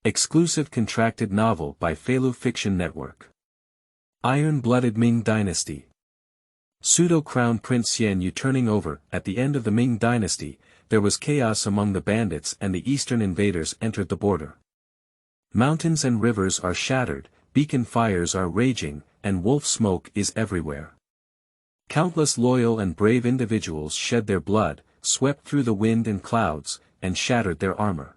Exclusive contracted novel by Feilu Fiction Network. Blooded Ming Dynasty. Pseudo Crown Prince Xian turning over. At the end of the Ming Dynasty, there was chaos among the bandits and the eastern invaders entered the border. Mountains and rivers are shattered, beacon fires are raging, and wolf smoke is everywhere. Countless loyal and brave individuals shed their blood, swept through the wind and clouds, and shattered their armor.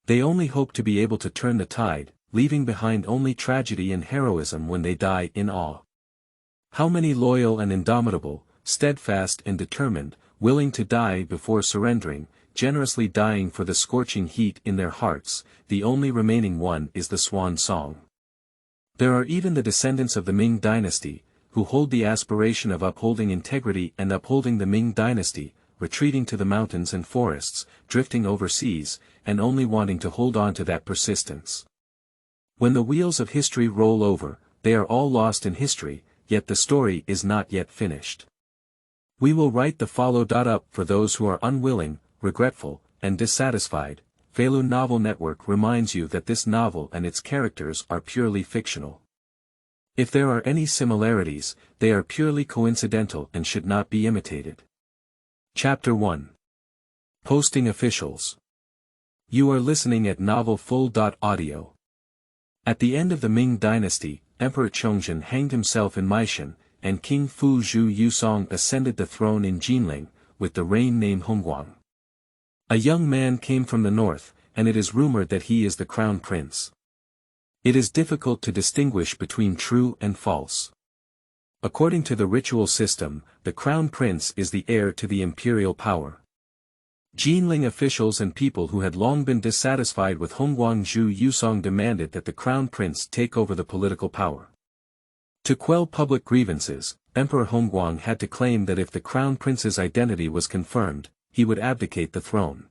They only hope to be able to turn the tide, leaving behind only tragedy and heroism when they die in awe. How many loyal and indomitable, steadfast and determined, willing to die before surrendering, generously dying for the scorching heat in their hearts, the only remaining one is the swan song. There are even the descendants of the Ming Dynasty, who hold the aspiration of upholding integrity and upholding the Ming Dynasty, retreating to the mountains and forests, drifting overseas, and only wanting to hold on to that persistence. When the wheels of history roll over, they are all lost in history, yet the story is not yet finished. We will write the follow. Up for those who are unwilling, regretful, and dissatisfied. Feilu Novel Network reminds you that this novel and its characters are purely fictional. If there are any similarities, they are purely coincidental and should not be imitated. Chapter 1. Posting Officials. You are listening at novelfull.audio. At the end of the Ming Dynasty, Emperor Chongzhen hanged himself in Weishan, and King Fu Zhu Yusong ascended the throne in Jinling, with the reign name Hongguang. A young man came from the north, and it is rumored that he is the crown prince. It is difficult to distinguish between true and false. According to the ritual system, the crown prince is the heir to the imperial power. Jinling officials and people who had long been dissatisfied with Hongguang Zhu Yusong demanded that the crown prince take over the political power. To quell public grievances, Emperor Hongguang had to claim that if the crown prince's identity was confirmed, he would abdicate the throne.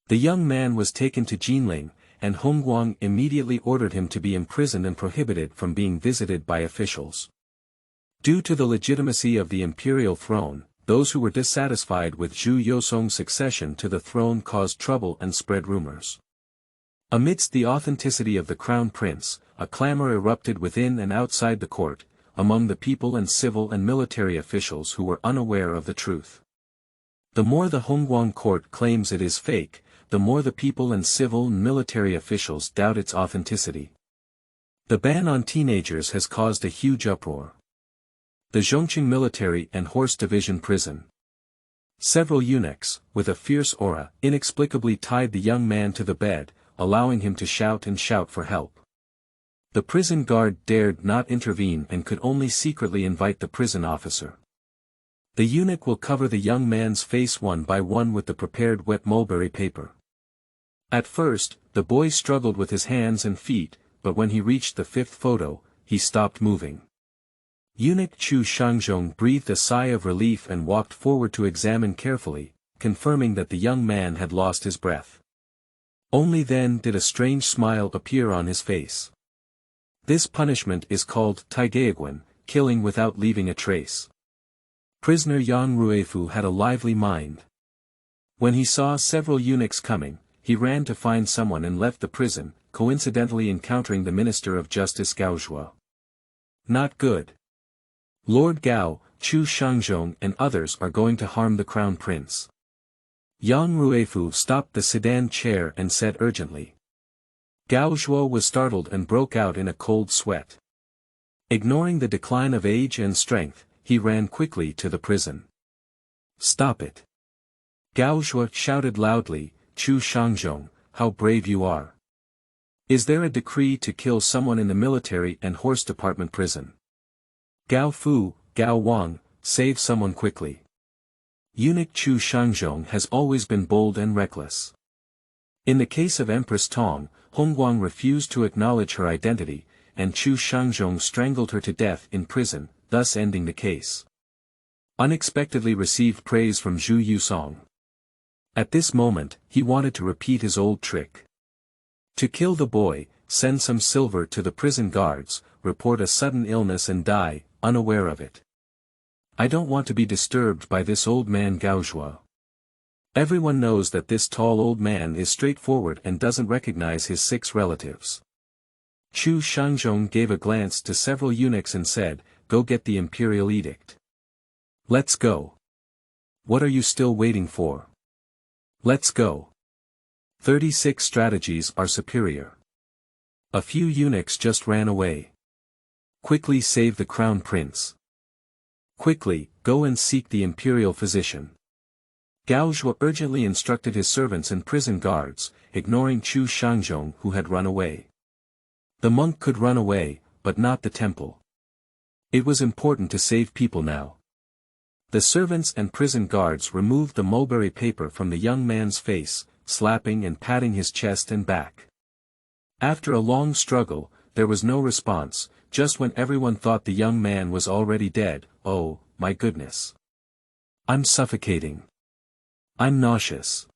The young man was taken to Jinling, and Hongguang immediately ordered him to be imprisoned and prohibited from being visited by officials. Due to the legitimacy of the imperial throne, those who were dissatisfied with Zhu Yusong's succession to the throne caused trouble and spread rumors. Amidst the authenticity of the crown prince, a clamor erupted within and outside the court, among the people and civil and military officials who were unaware of the truth. The more the Hongguang court claims it is fake, the more the people and civil and military officials doubt its authenticity. The ban on teenagers has caused a huge uproar. The Xinchengbo military and horse division prison. Several eunuchs, with a fierce aura, inexplicably tied the young man to the bed, allowing him to shout and shout for help. The prison guard dared not intervene and could only secretly invite the prison officer. The eunuch will cover the young man's face one by one with the prepared wet mulberry paper. At first, the boy struggled with his hands and feet, but when he reached the fifth photo, he stopped moving. Eunuch Chu Shangzhong breathed a sigh of relief and walked forward to examine carefully, confirming that the young man had lost his breath. Only then did a strange smile appear on his face. This punishment is called Taigeiguan, killing without leaving a trace. Prisoner Yang Ruifu had a lively mind. When he saw several eunuchs coming, he ran to find someone and left the prison, coincidentally encountering the Minister of Justice Gao Zhuo. Not good. Lord Gao, Chu Shangzhong and others are going to harm the crown prince. Yang Ruifu stopped the sedan chair and said urgently. Gao Zhuo was startled and broke out in a cold sweat. Ignoring the decline of age and strength, he ran quickly to the prison. Stop it. Gao Zhuo shouted loudly, Chu Shangzhong, how brave you are. Is there a decree to kill someone in the military and horse department prison? Gao Fu, Gao Wang, save someone quickly. Eunuch Chu Shangzhong has always been bold and reckless. In the case of Empress Tong, Hongguang refused to acknowledge her identity, and Chu Shangzhong strangled her to death in prison, thus ending the case. Unexpectedly received praise from Zhu Yusong. At this moment, he wanted to repeat his old trick. To kill the boy, send some silver to the prison guards, report a sudden illness and die, unaware of it. I don't want to be disturbed by this old man Gao Zhuo. Everyone knows that this tall old man is straightforward and doesn't recognize his 6 relatives. Chu Shangzhong gave a glance to several eunuchs and said, "Go get the imperial edict. Let's go. What are you still waiting for? Let's go." 36 strategies are superior. A few eunuchs just ran away. Quickly save the crown prince. Quickly, go and seek the imperial physician. Gao Zhuo urgently instructed his servants and prison guards, ignoring Chu Shangzhong who had run away. The monk could run away, but not the temple. It was important to save people now. The servants and prison guards removed the mulberry paper from the young man's face, slapping and patting his chest and back. After a long struggle, there was no response, just when everyone thought the young man was already dead. "Oh, my goodness. I'm suffocating. I'm nauseous."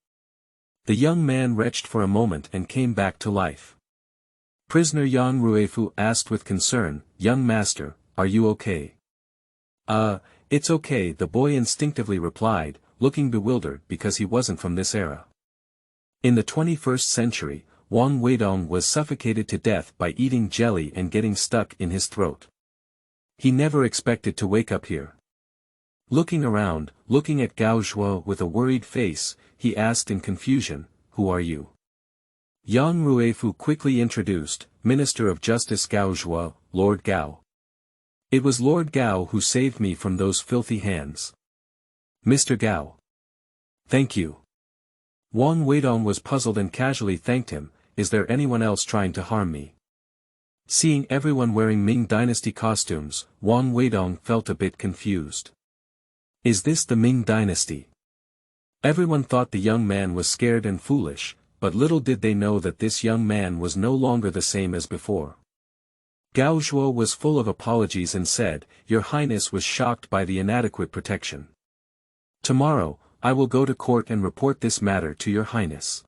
The young man retched for a moment and came back to life. Prisoner Yang Ruifu asked with concern, "Young master, are you okay?" It's okay," the boy instinctively replied, looking bewildered because he wasn't from this era. In the 21st century, Wang Weidong was suffocated to death by eating jelly and getting stuck in his throat. He never expected to wake up here. Looking around, looking at Gao Zhuo with a worried face, he asked in confusion, "Who are you?" Yang Ruifu quickly introduced, Minister of Justice Gao Zhuo, Lord Gao. "It was Lord Gao who saved me from those filthy hands. Mr. Gao. Thank you." Wang Weidong was puzzled and casually thanked him, "Is there anyone else trying to harm me?" Seeing everyone wearing Ming Dynasty costumes, Wang Weidong felt a bit confused. Is this the Ming Dynasty? Everyone thought the young man was scared and foolish, but little did they know that this young man was no longer the same as before. Gao Zhuo was full of apologies and said, "Your Highness was shocked by the inadequate protection. Tomorrow, I will go to court and report this matter to your Highness.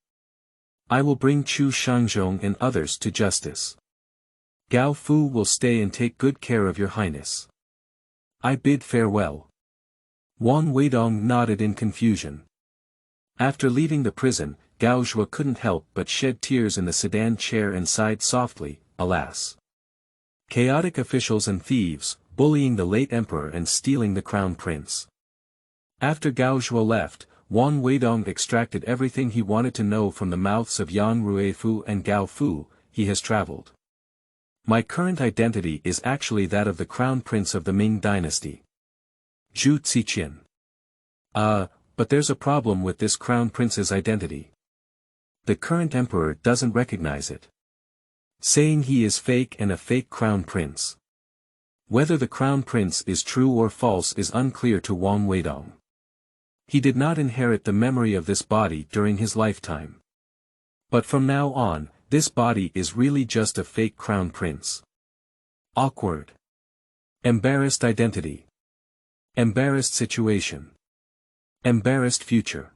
I will bring Chu Shangzhong and others to justice. Gao Fu will stay and take good care of your Highness. I bid farewell." Wang Weidong nodded in confusion. After leaving the prison, Gao Zhuo couldn't help but shed tears in the sedan chair and sighed softly, "Alas. Chaotic officials and thieves, bullying the late emperor and stealing the crown prince." After Gao Zhuo left, Wang Weidong extracted everything he wanted to know from the mouths of Yang Ruifu and Gao Fu. "He has traveled. My current identity is actually that of the crown prince of the Ming Dynasty. Zhu Ziqian. But there's a problem with this crown prince's identity. The current emperor doesn't recognize it. Saying he is fake and a fake crown prince. Whether the crown prince is true or false is unclear to Wang Weidong. He did not inherit the memory of this body during his lifetime. But from now on, this body is really just a fake crown prince. Awkward. Embarrassed identity. Embarrassed situation. Embarrassed future.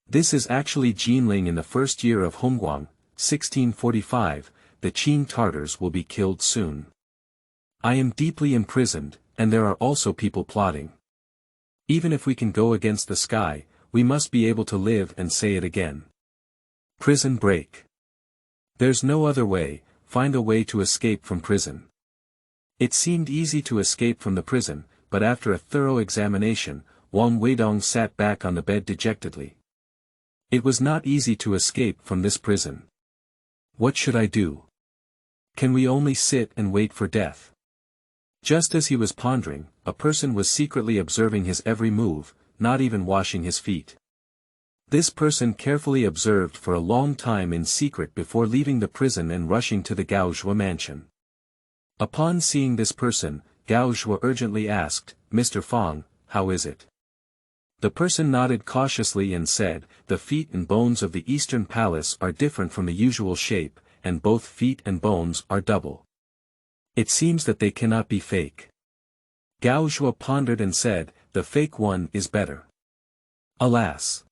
This is actually Jinling in the first year of Hongguang, 1645, the Qing Tartars will be killed soon. I am deeply imprisoned, and there are also people plotting. Even if we can go against the sky, we must be able to live and say it again. Prison break. There's no other way, find a way to escape from prison. It seemed easy to escape from the prison, but after a thorough examination, Wang Weidong sat back on the bed dejectedly. It was not easy to escape from this prison. What should I do? Can we only sit and wait for death? Just as he was pondering, a person was secretly observing his every move, not even washing his feet. This person carefully observed for a long time in secret before leaving the prison and rushing to the Gao Zhuo mansion. Upon seeing this person, Gao Zhuo urgently asked, "Mr. Fang, how is it?" The person nodded cautiously and said, "The feet and bones of the Eastern Palace are different from the usual shape, and both feet and bones are double. It seems that they cannot be fake." Gao Zhuo pondered and said, "The fake one is better. Alas!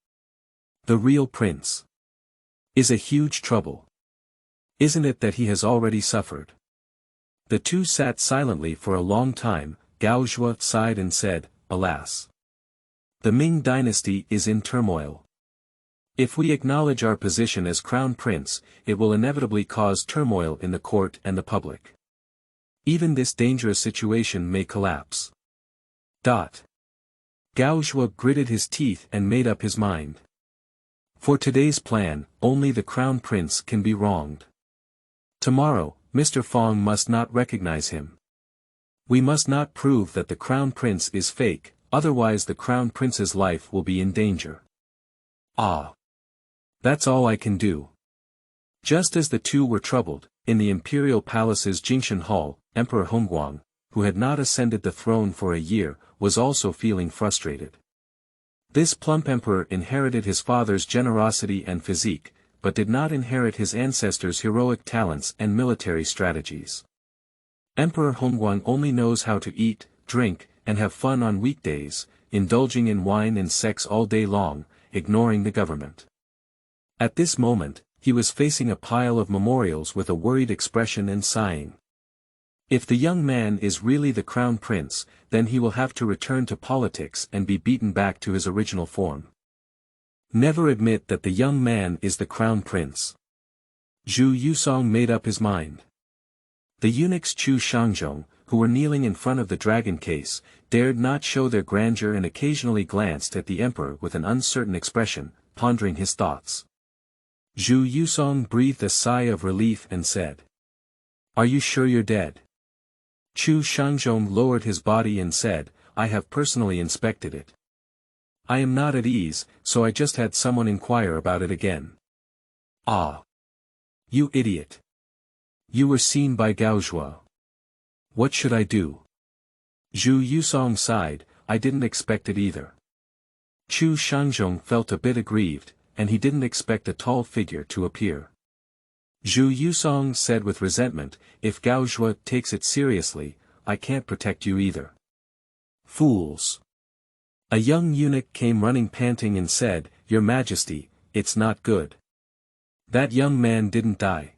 The real prince is a huge trouble. Isn't it that he has already suffered?" The two sat silently for a long time. Gao Zhuo sighed and said, "Alas! The Ming Dynasty is in turmoil. If we acknowledge our position as crown prince, it will inevitably cause turmoil in the court and the public. Even this dangerous situation may collapse. Gao Zhuo gritted his teeth and made up his mind. For today's plan, only the crown prince can be wronged. Tomorrow, Mr. Fong must not recognize him. We must not prove that the crown prince is fake, otherwise the crown prince's life will be in danger. That's all I can do. Just as the two were troubled, in the imperial palace's Jingshan Hall, Emperor Hongguang, who had not ascended the throne for a year, was also feeling frustrated. This plump emperor inherited his father's generosity and physique, but did not inherit his ancestors' heroic talents and military strategies. Emperor Hongguang only knows how to eat, drink, and have fun on weekdays, indulging in wine and sex all day long, ignoring the government. At this moment, he was facing a pile of memorials with a worried expression and sighing. If the young man is really the crown prince, then he will have to return to politics and be beaten back to his original form. Never admit that the young man is the crown prince. Zhu Yusong made up his mind. The eunuchs Chu Shangzhong, who were kneeling in front of the dragon case, dared not show their grandeur and occasionally glanced at the emperor with an uncertain expression, pondering his thoughts. Zhu Yusong breathed a sigh of relief and said, "Are you sure you're dead?" Chu Shangzhong lowered his body and said, "I have personally inspected it. I am not at ease, so I just had someone inquire about it again." You idiot. You were seen by Gao Zhuo. What should I do? Zhu Yusong sighed, "I didn't expect it either." Chu Shangzhong felt a bit aggrieved, and he didn't expect a tall figure to appear. Zhu Yusong said with resentment, "If Gao Zhuo takes it seriously, I can't protect you either." Fools. A young eunuch came running panting and said, "Your Majesty, it's not good. That young man didn't die.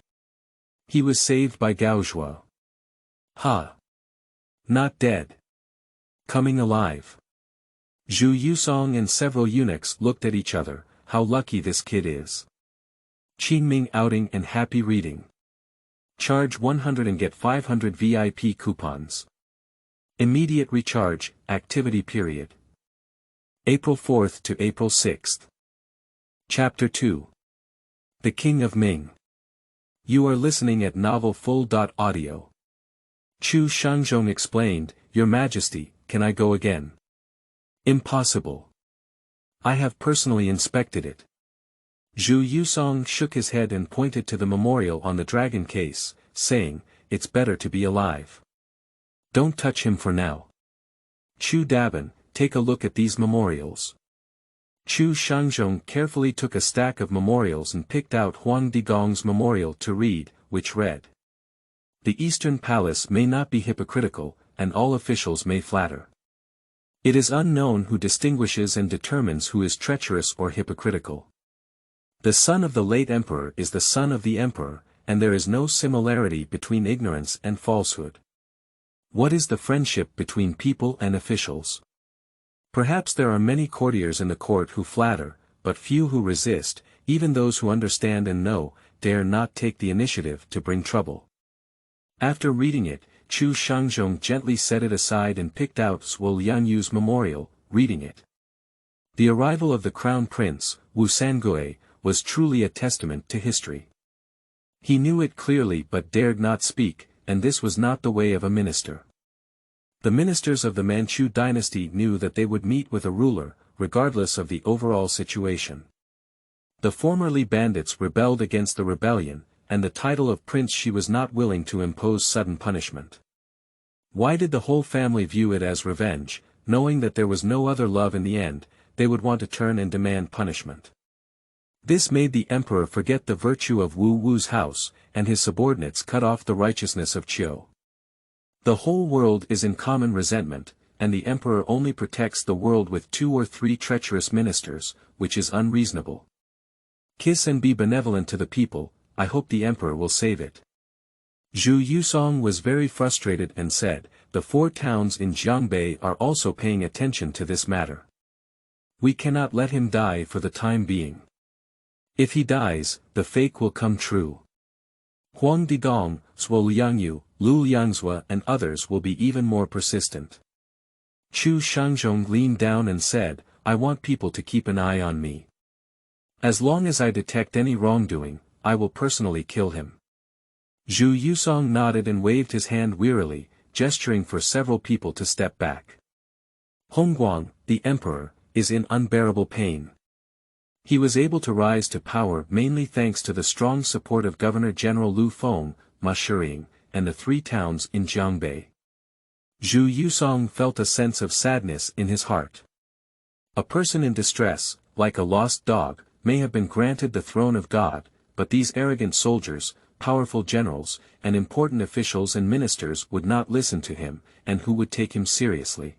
He was saved by Gao Zhuo." Not dead. Coming alive. Zhu Yusong and several eunuchs looked at each other. How lucky this kid is. Qingming outing and happy reading. Charge 100 and get 500 VIP coupons. Immediate recharge, activity period. April 4th to April 6th. Chapter 2. The King of Ming. You are listening at novelfull.audio. Chu Shangzhong explained, "Your Majesty, can I go again?" "Impossible. I have personally inspected it." Zhu Yusong shook his head and pointed to the memorial on the dragon case, saying, "It's better to be alive. Don't touch him for now. Chu Daban, take a look at these memorials." Chu Shangzhong carefully took a stack of memorials and picked out Huang Digong's memorial to read, which read, "The Eastern Palace may not be hypocritical, and all officials may flatter. It is unknown who distinguishes and determines who is treacherous or hypocritical. The son of the late emperor is the son of the emperor, and there is no similarity between ignorance and falsehood. What is the friendship between people and officials? Perhaps there are many courtiers in the court who flatter, but few who resist, even those who understand and know, dare not take the initiative to bring trouble." After reading it, Chu Shangzhong gently set it aside and picked out Zhuo Lianyu's memorial, reading it. The arrival of the crown prince, Wu Sangue, was truly a testament to history. He knew it clearly but dared not speak, and this was not the way of a minister. The ministers of the Manchu dynasty knew that they would meet with a ruler, regardless of the overall situation. The formerly bandits rebelled against the rebellion, and the title of prince she was not willing to impose sudden punishment. Why did the whole family view it as revenge? Knowing that there was no other love in the end, they would want to turn and demand punishment. This made the emperor forget the virtue of Wu Wu's house, and his subordinates cut off the righteousness of Qiu. The whole world is in common resentment, and the emperor only protects the world with 2 or 3 treacherous ministers, which is unreasonable. Kiss and be benevolent to the people, I hope the emperor will save it. Zhu Yusong was very frustrated and said, "The 4 towns in Jiangbei are also paying attention to this matter. We cannot let him die for the time being. If he dies, the fake will come true. Huang Digong, Zhuo Liangyu, Lu Liangzhua and others will be even more persistent. Chu Shangzhong leaned down and said, I want people to keep an eye on me. As long as I detect any wrongdoing, I will personally kill him. Zhu Yusong nodded and waved his hand wearily, gesturing for several people to step back. Hongguang, the emperor, is in unbearable pain. He was able to rise to power mainly thanks to the strong support of Governor-General Lu Feng, Ma Shiying, and the 3 towns in Jiangbei. Zhu Yusong felt a sense of sadness in his heart. A person in distress, like a lost dog, may have been granted the throne of God, but these arrogant soldiers, powerful generals, and important officials and ministers would not listen to him, and who would take him seriously.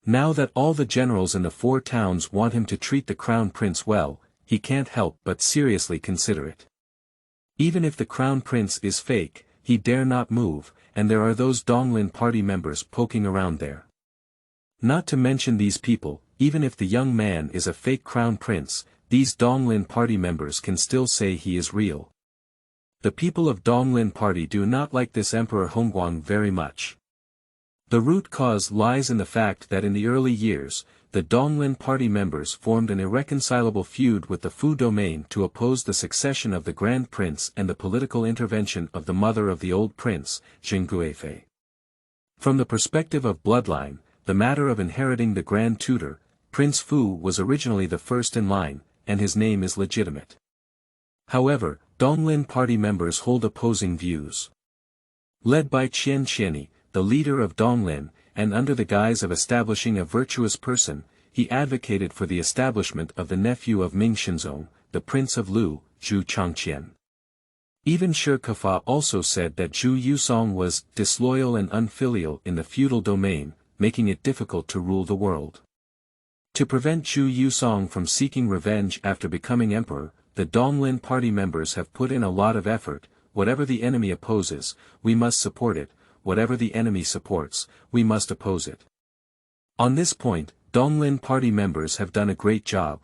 Now that all the generals in the 4 towns want him to treat the crown prince well, he can't help but seriously consider it. Even if the crown prince is fake, he dare not move, and there are those Donglin party members poking around there. Not to mention these people, even if the young man is a fake crown prince, these Donglin party members can still say he is real. The people of Donglin party do not like this Emperor Hongguang very much. The root cause lies in the fact that in the early years, the Donglin party members formed an irreconcilable feud with the Fu domain to oppose the succession of the Grand Prince and the political intervention of the mother of the old prince, Xinchengbo. From the perspective of bloodline, the matter of inheriting the Grand Tutor, Prince Fu was originally the first in line, and his name is legitimate. However, Donglin party members hold opposing views. Led by Qian, the leader of Donglin, and under the guise of establishing a virtuous person, he advocated for the establishment of the nephew of Ming Shenzong, the Prince of Lu, Zhu Changqian. Even Shi Kefa also said that Zhu Yusong was disloyal and unfilial in the feudal domain, making it difficult to rule the world. To prevent Zhu Yusong from seeking revenge after becoming emperor, the Donglin party members have put in a lot of effort. Whatever the enemy opposes, we must support it, whatever the enemy supports, we must oppose it. On this point, Donglin party members have done a great job.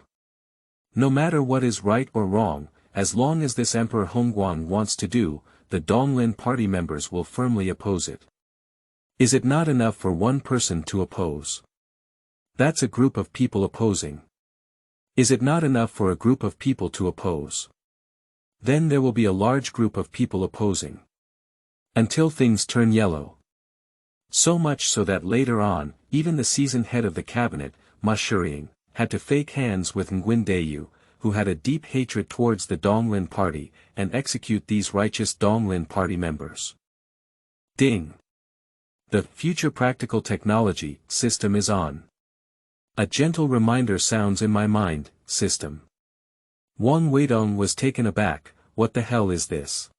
No matter what is right or wrong, as long as this Emperor Hongguang wants to do, the Donglin party members will firmly oppose it. Is it not enough for one person to oppose? That's a group of people opposing. Is it not enough for a group of people to oppose? Then there will be a large group of people opposing. Until things turn yellow. So much so that later on, even the seasoned head of the cabinet, Ma Shiying, had to fake hands with Nguyen Dayu, who had a deep hatred towards the Donglin party, and execute these righteous Donglin party members. Ding! The future practical technology system is on. A gentle reminder sounds in my mind, system. Wang Weidong was taken aback, what the hell is this?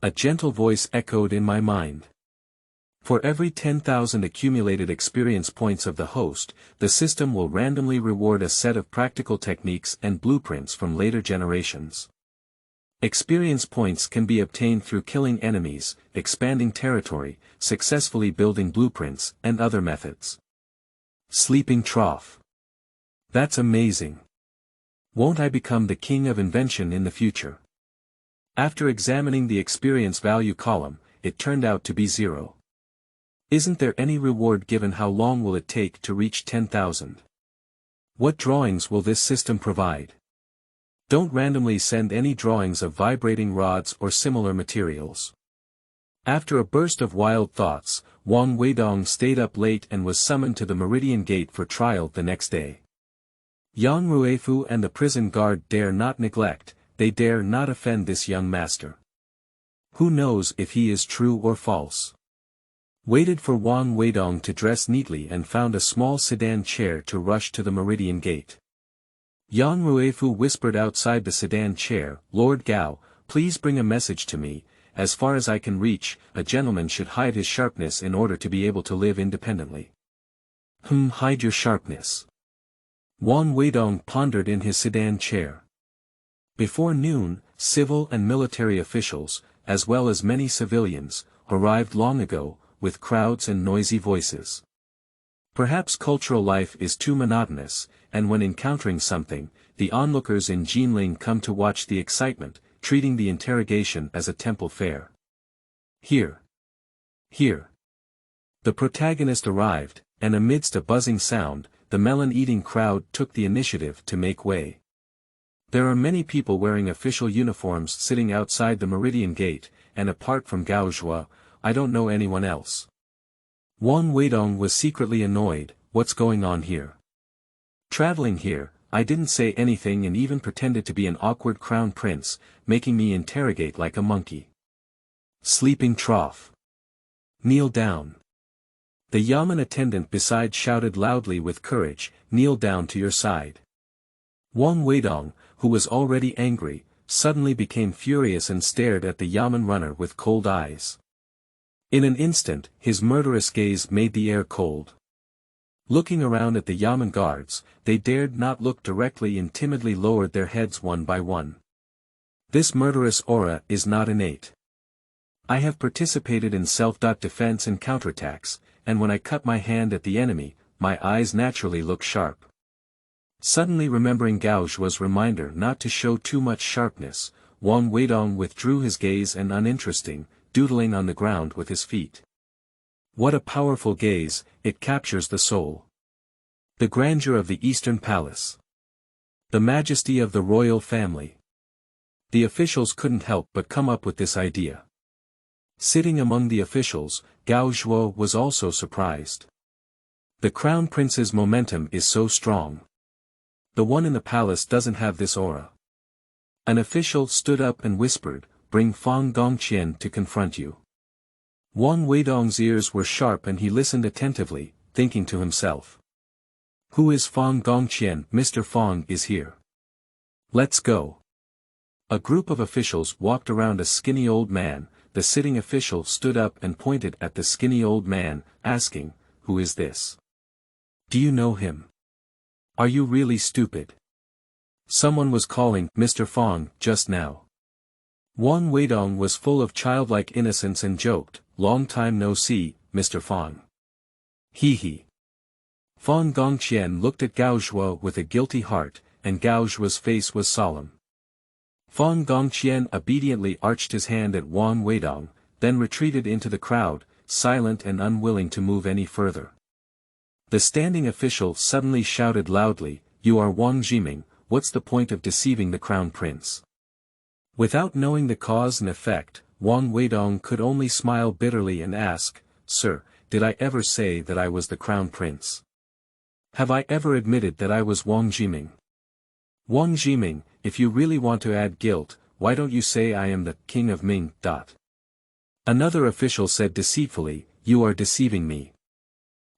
A gentle voice echoed in my mind. For every 10,000 accumulated experience points of the host, the system will randomly reward a set of practical techniques and blueprints from later generations. Experience points can be obtained through killing enemies, expanding territory, successfully building blueprints, and other methods. Sleeping trough. That's amazing. Won't I become the king of invention in the future? After examining the experience value column, it turned out to be 0. Isn't there any reward given? How long will it take to reach 10,000? What drawings will this system provide? Don't randomly send any drawings of vibrating rods or similar materials. After a burst of wild thoughts, Wang Weidong stayed up late and was summoned to the Meridian Gate for trial the next day. Yang Ruifu and the prison guard dare not neglect, they dare not offend this young master. Who knows if he is true or false? Waited for Wang Weidong to dress neatly and found a small sedan chair to rush to the Meridian Gate. Yang Ruifu whispered outside the sedan chair, Lord Gao, please bring a message to me. As far as I can reach, a gentleman should hide his sharpness in order to be able to live independently. Hide your sharpness. Wang Weidong pondered in his sedan chair. Before noon, civil and military officials, as well as many civilians, arrived long ago, with crowds and noisy voices. Perhaps cultural life is too monotonous, and when encountering something, the onlookers in Jinling come to watch the excitement, treating the interrogation as a temple fair. Here. Here. The protagonist arrived, and amidst a buzzing sound, the melon-eating crowd took the initiative to make way. There are many people wearing official uniforms sitting outside the Meridian Gate, and apart from Gao Zhuo, I don't know anyone else. Wang Weidong was secretly annoyed. What's going on here? Traveling here, I didn't say anything and even pretended to be an awkward crown prince, making me interrogate like a monkey. Sleeping trough. Kneel down. The Yamen attendant beside shouted loudly with courage, kneel down to your side. Wang Weidong, who was already angry, suddenly became furious and stared at the Yamen runner with cold eyes. In an instant, his murderous gaze made the air cold. Looking around at the Yamen guards, they dared not look directly and timidly lowered their heads one by one. This murderous aura is not innate. I have participated in self-defense and counterattacks, and when I cut my hand at the enemy, my eyes naturally look sharp. Suddenly remembering Gao Zhuo's reminder not to show too much sharpness, Wang Weidong withdrew his gaze and uninteresting, doodling on the ground with his feet. What a powerful gaze, it captures the soul. The grandeur of the Eastern Palace. The majesty of the royal family. The officials couldn't help but come up with this idea. Sitting among the officials, Gao Zhuo was also surprised. The crown prince's momentum is so strong. The one in the palace doesn't have this aura. An official stood up and whispered, bring Fang Gongqian to confront you. Wang Weidong's ears were sharp and he listened attentively, thinking to himself. Who is Fang Gongqian? Mr. Fang is here. Let's go. A group of officials walked around a skinny old man. The sitting official stood up and pointed at the skinny old man, asking, who is this? Do you know him? Are you really stupid? Someone was calling Mr. Fang just now. Wang Weidong was full of childlike innocence and joked, long time no see, Mr. Fang. He. Fang Gongqian looked at Gao Zhuo with a guilty heart, and Gao Zhuo's face was solemn. Fang Gongqian obediently arched his hand at Wang Weidong, then retreated into the crowd, silent and unwilling to move any further. The standing official suddenly shouted loudly, you are Wang Zhiming, what's the point of deceiving the crown prince? Without knowing the cause and effect, Wang Weidong could only smile bitterly and ask, Sir, did I ever say that I was the crown prince? Have I ever admitted that I was Wang Zhiming? Wang Zhiming, if you really want to add guilt, why don't you say I am the king of Ming? Another official said deceitfully, you are deceiving me.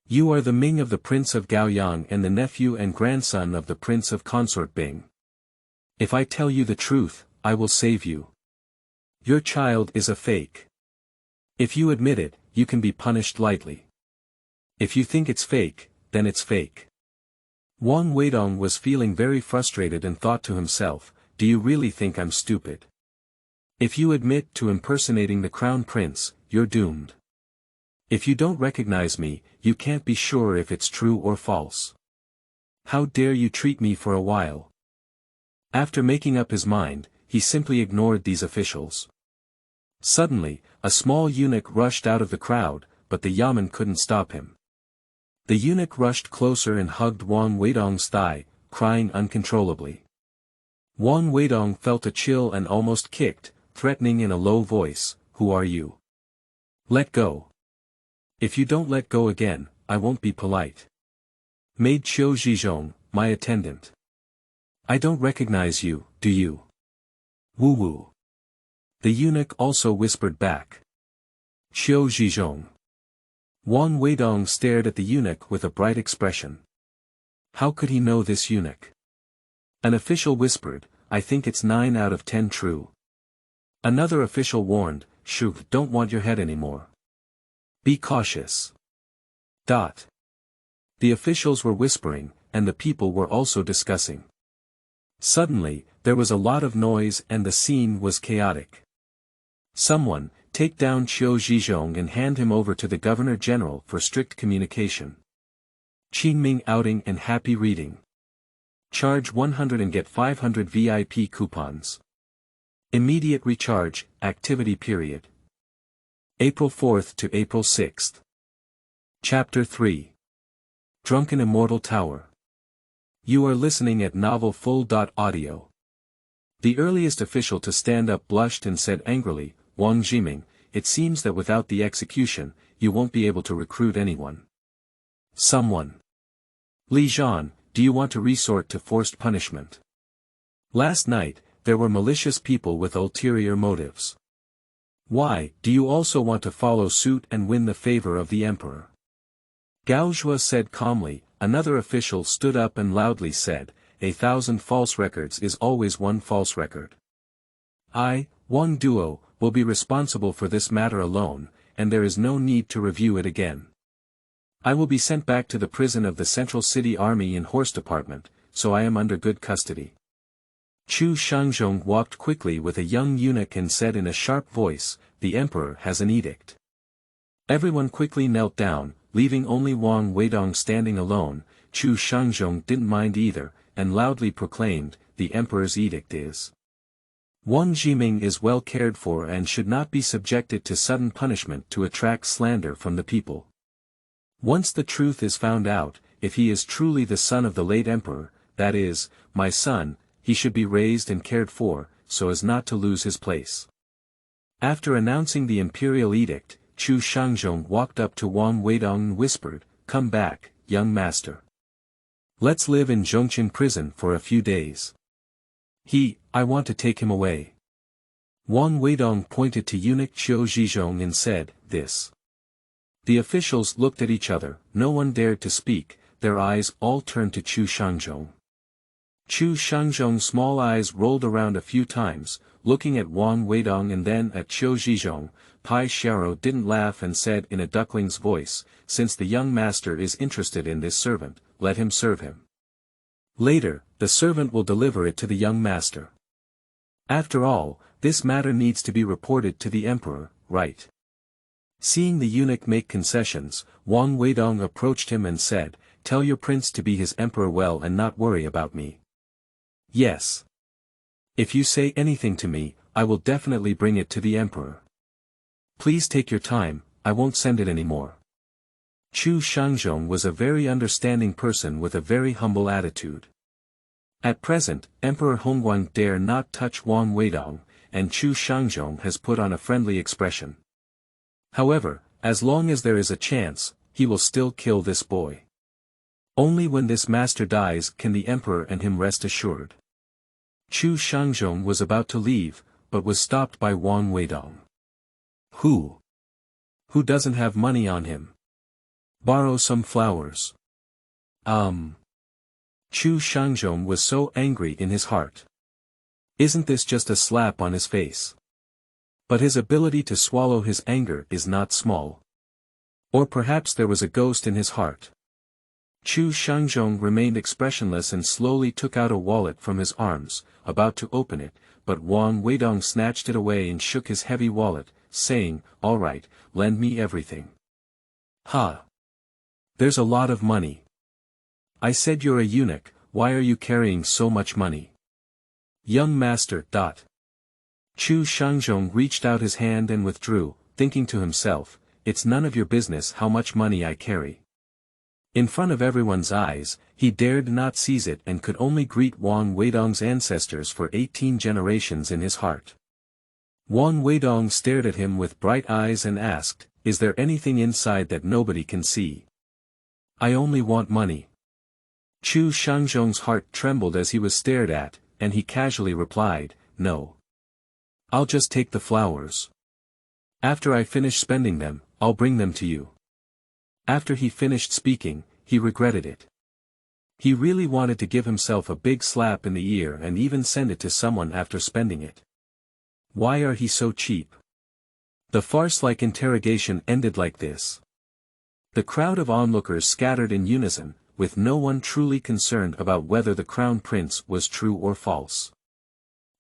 You are the Ming of the Prince of Gaoyang and the nephew and grandson of the Prince of Consort Bing. If I tell you the truth, I will save you. Your child is a fake. If you admit it, you can be punished lightly. If you think it's fake, then it's fake. Wang Weidong was feeling very frustrated and thought to himself, do you really think I'm stupid? If you admit to impersonating the crown prince, you're doomed. If you don't recognize me, you can't be sure if it's true or false. How dare you treat me for a while? After making up his mind, he simply ignored these officials. Suddenly, a small eunuch rushed out of the crowd, but the Yamen couldn't stop him. The eunuch rushed closer and hugged Wang Weidong's thigh, crying uncontrollably. Wang Weidong felt a chill and almost kicked, threatening in a low voice, who are you? Let go. If you don't let go again, I won't be polite. Maid Qiu Zhizhong, my attendant. I don't recognize you, do you? Woo-woo. The eunuch also whispered back. Qiu Zhizhong. Wang Weidong stared at the eunuch with a bright expression. How could he know this eunuch? An official whispered, I think it's 9 out of 10 true. Another official warned, Shu, don't want your head anymore. Be cautious. The officials were whispering, and the people were also discussing. Suddenly, there was a lot of noise and the scene was chaotic. Someone, take down Qiu Zhizhong and hand him over to the Governor-General for strict communication. Qingming outing and happy reading. Charge 100 and get 500 VIP coupons. Immediate recharge, activity period. April 4th to April 6th. Chapter 3. Drunken Immortal Tower. You are listening at novelfull.audio. The earliest official to stand up blushed and said angrily, Wang Jiming, it seems that without the execution, you won't be able to recruit anyone. Someone. Li Zhan, do you want to resort to forced punishment? Last night, there were malicious people with ulterior motives. Why, do you also want to follow suit and win the favor of the emperor? Gao Zhua said calmly. Another official stood up and loudly said, 1,000 false records is always one false record. I, Wang Duo, will be responsible for this matter alone, and there is no need to review it again. I will be sent back to the prison of the Central City Army in Horse Department, so I am under good custody. Chu Shangzhong walked quickly with a young eunuch and said in a sharp voice, the emperor has an edict. Everyone quickly knelt down, leaving only Wang Weidong standing alone. Chu Shangzhong didn't mind either, and loudly proclaimed, the emperor's edict is. Wang Jiming is well cared for and should not be subjected to sudden punishment to attract slander from the people. Once the truth is found out, if he is truly the son of the late emperor, that is, my son, he should be raised and cared for, so as not to lose his place. After announcing the imperial edict, Chu Shangzhong walked up to Wang Weidong and whispered, come back, young master. Let's live in Zhongqin prison for a few days. I want to take him away. Wang Weidong pointed to eunuch Qiu Zhizhong and said, this. The officials looked at each other, no one dared to speak, their eyes all turned to Chu Shangzhong. Chu Shangzhong's small eyes rolled around a few times, looking at Wang Weidong and then at Qiu Zhizhong. Pai Xiao didn't laugh and said in a duckling's voice, since the young master is interested in this servant, let him serve him. Later, the servant will deliver it to the young master. After all, this matter needs to be reported to the emperor, right? Seeing the eunuch make concessions, Wang Weidong approached him and said, tell your prince to be his emperor well and not worry about me. Yes. If you say anything to me, I will definitely bring it to the emperor. Please take your time, I won't send it anymore. Chu Shangzhong was a very understanding person with a very humble attitude. At present, Emperor Hongguang dare not touch Wang Weidong, and Chu Shangzhong has put on a friendly expression. However, as long as there is a chance, he will still kill this boy. Only when this master dies can the emperor and him rest assured. Chu Shangzhong was about to leave, but was stopped by Wang Weidong. Who doesn't have money on him? Borrow some flowers. Chu Shangzhong was so angry in his heart. Isn't this just a slap on his face? But his ability to swallow his anger is not small. Or perhaps there was a ghost in his heart. Chu Shangzhong remained expressionless and slowly took out a wallet from his arms, about to open it, but Wang Weidong snatched it away and shook his heavy wallet, saying, all right, lend me everything. Ha! There's a lot of money. I said you're a eunuch, why are you carrying so much money? Young master. Chu Shangzhong reached out his hand and withdrew, thinking to himself, it's none of your business how much money I carry. In front of everyone's eyes, he dared not seize it and could only greet Wang Weidong's ancestors for 18 generations in his heart. Wang Weidong stared at him with bright eyes and asked, is there anything inside that nobody can see? I only want money. Chu Shangzhong's heart trembled as he was stared at, and he casually replied, no. I'll just take the flowers. After I finish spending them, I'll bring them to you. After he finished speaking, he regretted it. He really wanted to give himself a big slap in the ear and even send it to someone after spending it. Why are he so cheap? The farce-like interrogation ended like this. The crowd of onlookers scattered in unison, with no one truly concerned about whether the crown prince was true or false.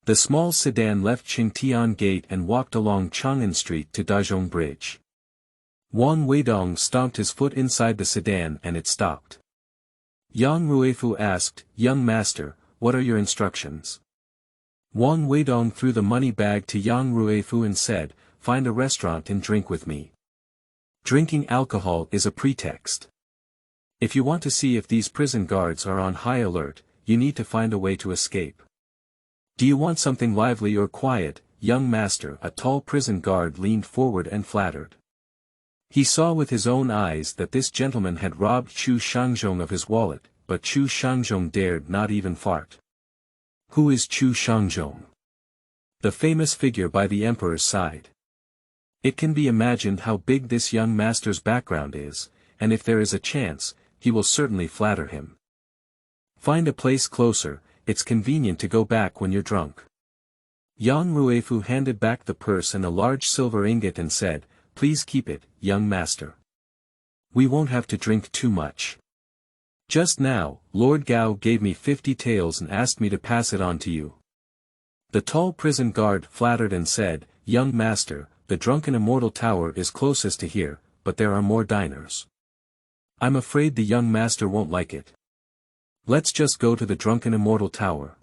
The small sedan left Qingtian Gate and walked along Chang'an Street to Dazhong Bridge. Wang Weidong stomped his foot inside the sedan and it stopped. Yang Ruifu asked, "Young master, what are your instructions?" Wang Weidong threw the money bag to Yang Ruifu and said, "Find a restaurant and drink with me. Drinking alcohol is a pretext. If you want to see if these prison guards are on high alert, you need to find a way to escape. Do you want something lively or quiet, young master?" A tall prison guard leaned forward and flattered. He saw with his own eyes that this gentleman had robbed Chu Shangzhong of his wallet, but Chu Shangzhong dared not even fart. Who is Chu Shangzhong? The famous figure by the emperor's side. It can be imagined how big this young master's background is, and if there is a chance, he will certainly flatter him. Find a place closer, it's convenient to go back when you're drunk. Yang Ruifu handed back the purse and a large silver ingot and said, "Please keep it, young master. We won't have to drink too much. Just now, Lord Gao gave me 50 taels and asked me to pass it on to you." The tall prison guard flattered and said, "Young master, the Drunken Immortal Tower is closest to here, but there are more diners. I'm afraid the young master won't like it. Let's just go to the Drunken Immortal Tower."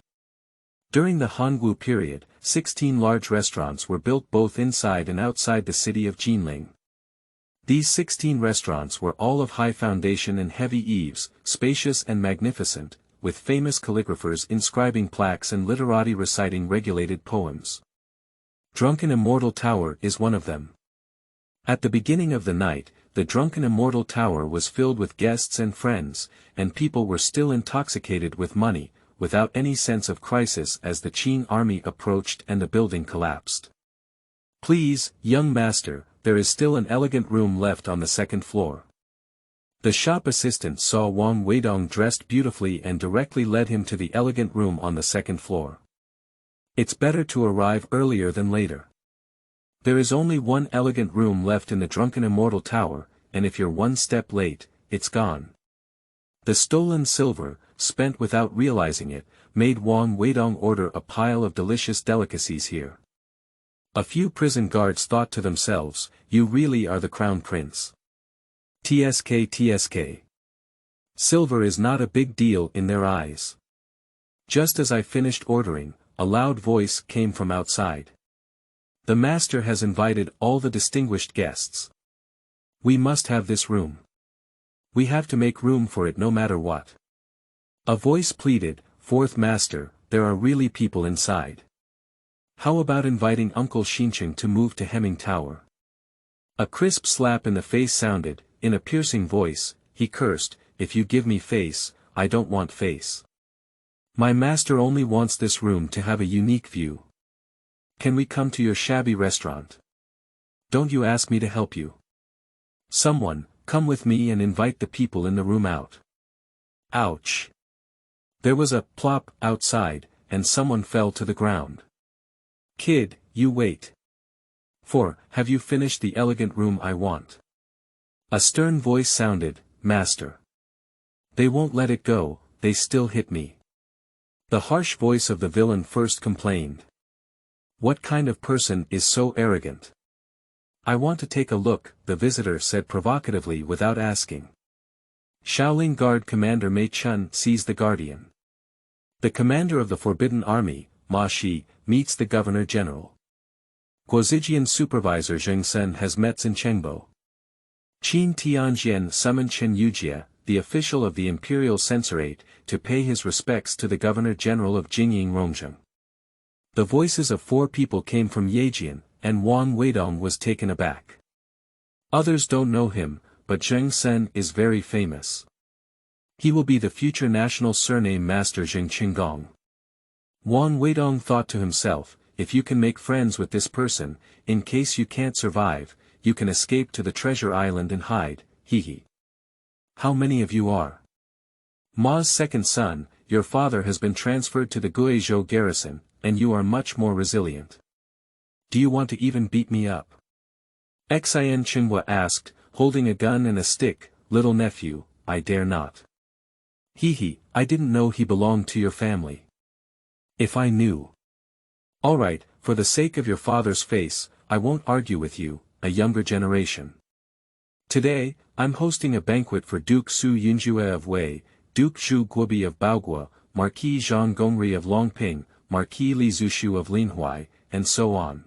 During the Hongwu period, 16 large restaurants were built both inside and outside the city of Jinling. These 16 restaurants were all of high foundation and heavy eaves, spacious and magnificent, with famous calligraphers inscribing plaques and literati reciting regulated poems. Drunken Immortal Tower is one of them. At the beginning of the night, the Drunken Immortal Tower was filled with guests and friends, and people were still intoxicated with money, without any sense of crisis as the Qin army approached and the building collapsed. "Please, young master, there is still an elegant room left on the second floor." The shop assistant saw Wang Weidong dressed beautifully and directly led him to the elegant room on the second floor. It's better to arrive earlier than later. There is only one elegant room left in the Drunken Immortal Tower, and if you're one step late, it's gone. The stolen silver, spent without realizing it, made Wang Weidong order a pile of delicious delicacies here. A few prison guards thought to themselves, "You really are the crown prince. TSK. Silver is not a big deal in their eyes." Just as I finished ordering, a loud voice came from outside. "The master has invited all the distinguished guests. We must have this room. We have to make room for it no matter what." A voice pleaded, "Fourth master, there are really people inside. How about inviting Uncle Xincheng to move to Hemming Tower?" A crisp slap in the face sounded, in a piercing voice, he cursed, "If you give me face, I don't want face. My master only wants this room to have a unique view. Can we come to your shabby restaurant? Don't you ask me to help you. Someone, come with me and invite the people in the room out." Ouch! There was a plop outside, and someone fell to the ground. "Kid, you wait. Have you finished the elegant room I want?" A stern voice sounded, "Master. They won't let it go, they still hit me." The harsh voice of the villain first complained. "What kind of person is so arrogant?" "I want to take a look," the visitor said provocatively without asking. Shaolin Guard Commander Mei Chun sees the Guardian. The commander of the Forbidden Army, Ma Shi, meets the Governor General. Guozijian Supervisor Zheng Sen has met Xinchengbo. Qin Tianjian summoned Chen Yujia, the official of the Imperial Censorate, to pay his respects to the Governor General of Jinyi Rongzheng. The voices of 4 people came from Yejian, and Wang Weidong was taken aback. Others don't know him, but Zheng Sen is very famous. He will be the future national surname master Xinchengbo. Wang Weidong thought to himself, if you can make friends with this person, in case you can't survive, you can escape to the treasure island and hide, hee. How many of you are? Ma's second son, your father has been transferred to the Guizhou garrison, and you are much more resilient. Do you want to even beat me up? Xian Chenhua asked, holding a gun and a stick, little nephew, I dare not. Hee, I didn't know he belonged to your family. If I knew. Alright, for the sake of your father's face, I won't argue with you, a younger generation. Today, I'm hosting a banquet for Duke Su Yunjue of Wei, Duke Zhu Guobi of Baogua, Marquis Zhang Gongri of Longping, Marquis Li Zushu of Linhuai, and so on.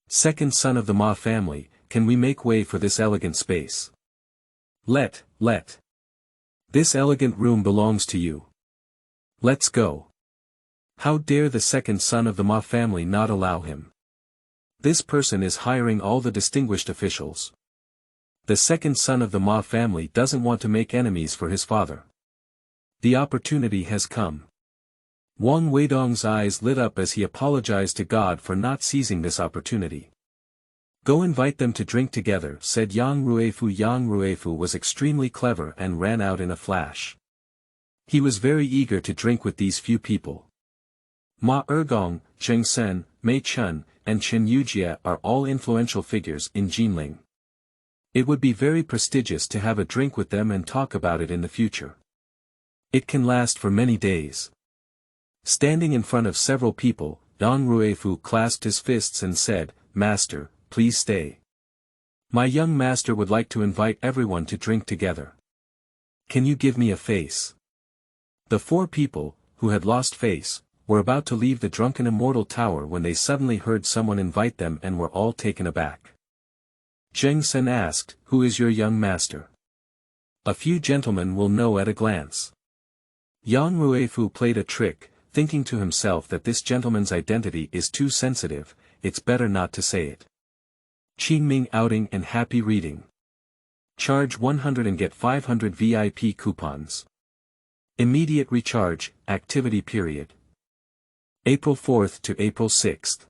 Second son of the Ma family, can we make way for this elegant space? Let. This elegant room belongs to you. Let's go. How dare the second son of the Ma family not allow him? This person is hiring all the distinguished officials. The second son of the Ma family doesn't want to make enemies for his father. The opportunity has come. Wang Weidong's eyes lit up as he apologized to God for not seizing this opportunity. Go invite them to drink together, said Yang Ruifu. Yang Ruifu was extremely clever and ran out in a flash. He was very eager to drink with these few people. Ma Ergong, Zheng Sen, Mei Chun, and Chen Yujie are all influential figures in Jinling. It would be very prestigious to have a drink with them and talk about it in the future. It can last for many days. Standing in front of several people, Yang Ruifu clasped his fists and said, Master, please stay. My young master would like to invite everyone to drink together. Can you give me a face? The four people, who had lost face, were about to leave the Drunken Immortal Tower when they suddenly heard someone invite them and were all taken aback. Zheng Sen asked, Who is your young master? A few gentlemen will know at a glance. Yang Ruifu played a trick, thinking to himself that this gentleman's identity is too sensitive, it's better not to say it. Qingming outing and happy reading. Charge 100 and get 500 VIP coupons. Immediate recharge, activity period. April 4th to April 6th.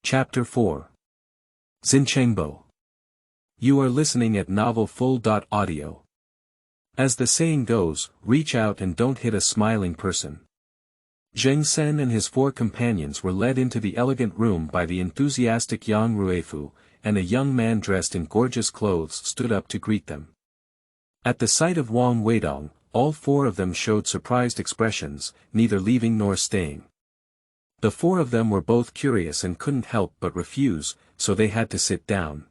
Chapter 4. Xinchengbo. You are listening at novelfull.audio. As the saying goes, reach out and don't hit a smiling person. Zheng Sen and his four companions were led into the elegant room by the enthusiastic Yang Ruifu, and a young man dressed in gorgeous clothes stood up to greet them. At the sight of Wang Weidong, all four of them showed surprised expressions, neither leaving nor staying. The four of them were both curious and couldn't help but refuse, so they had to sit down.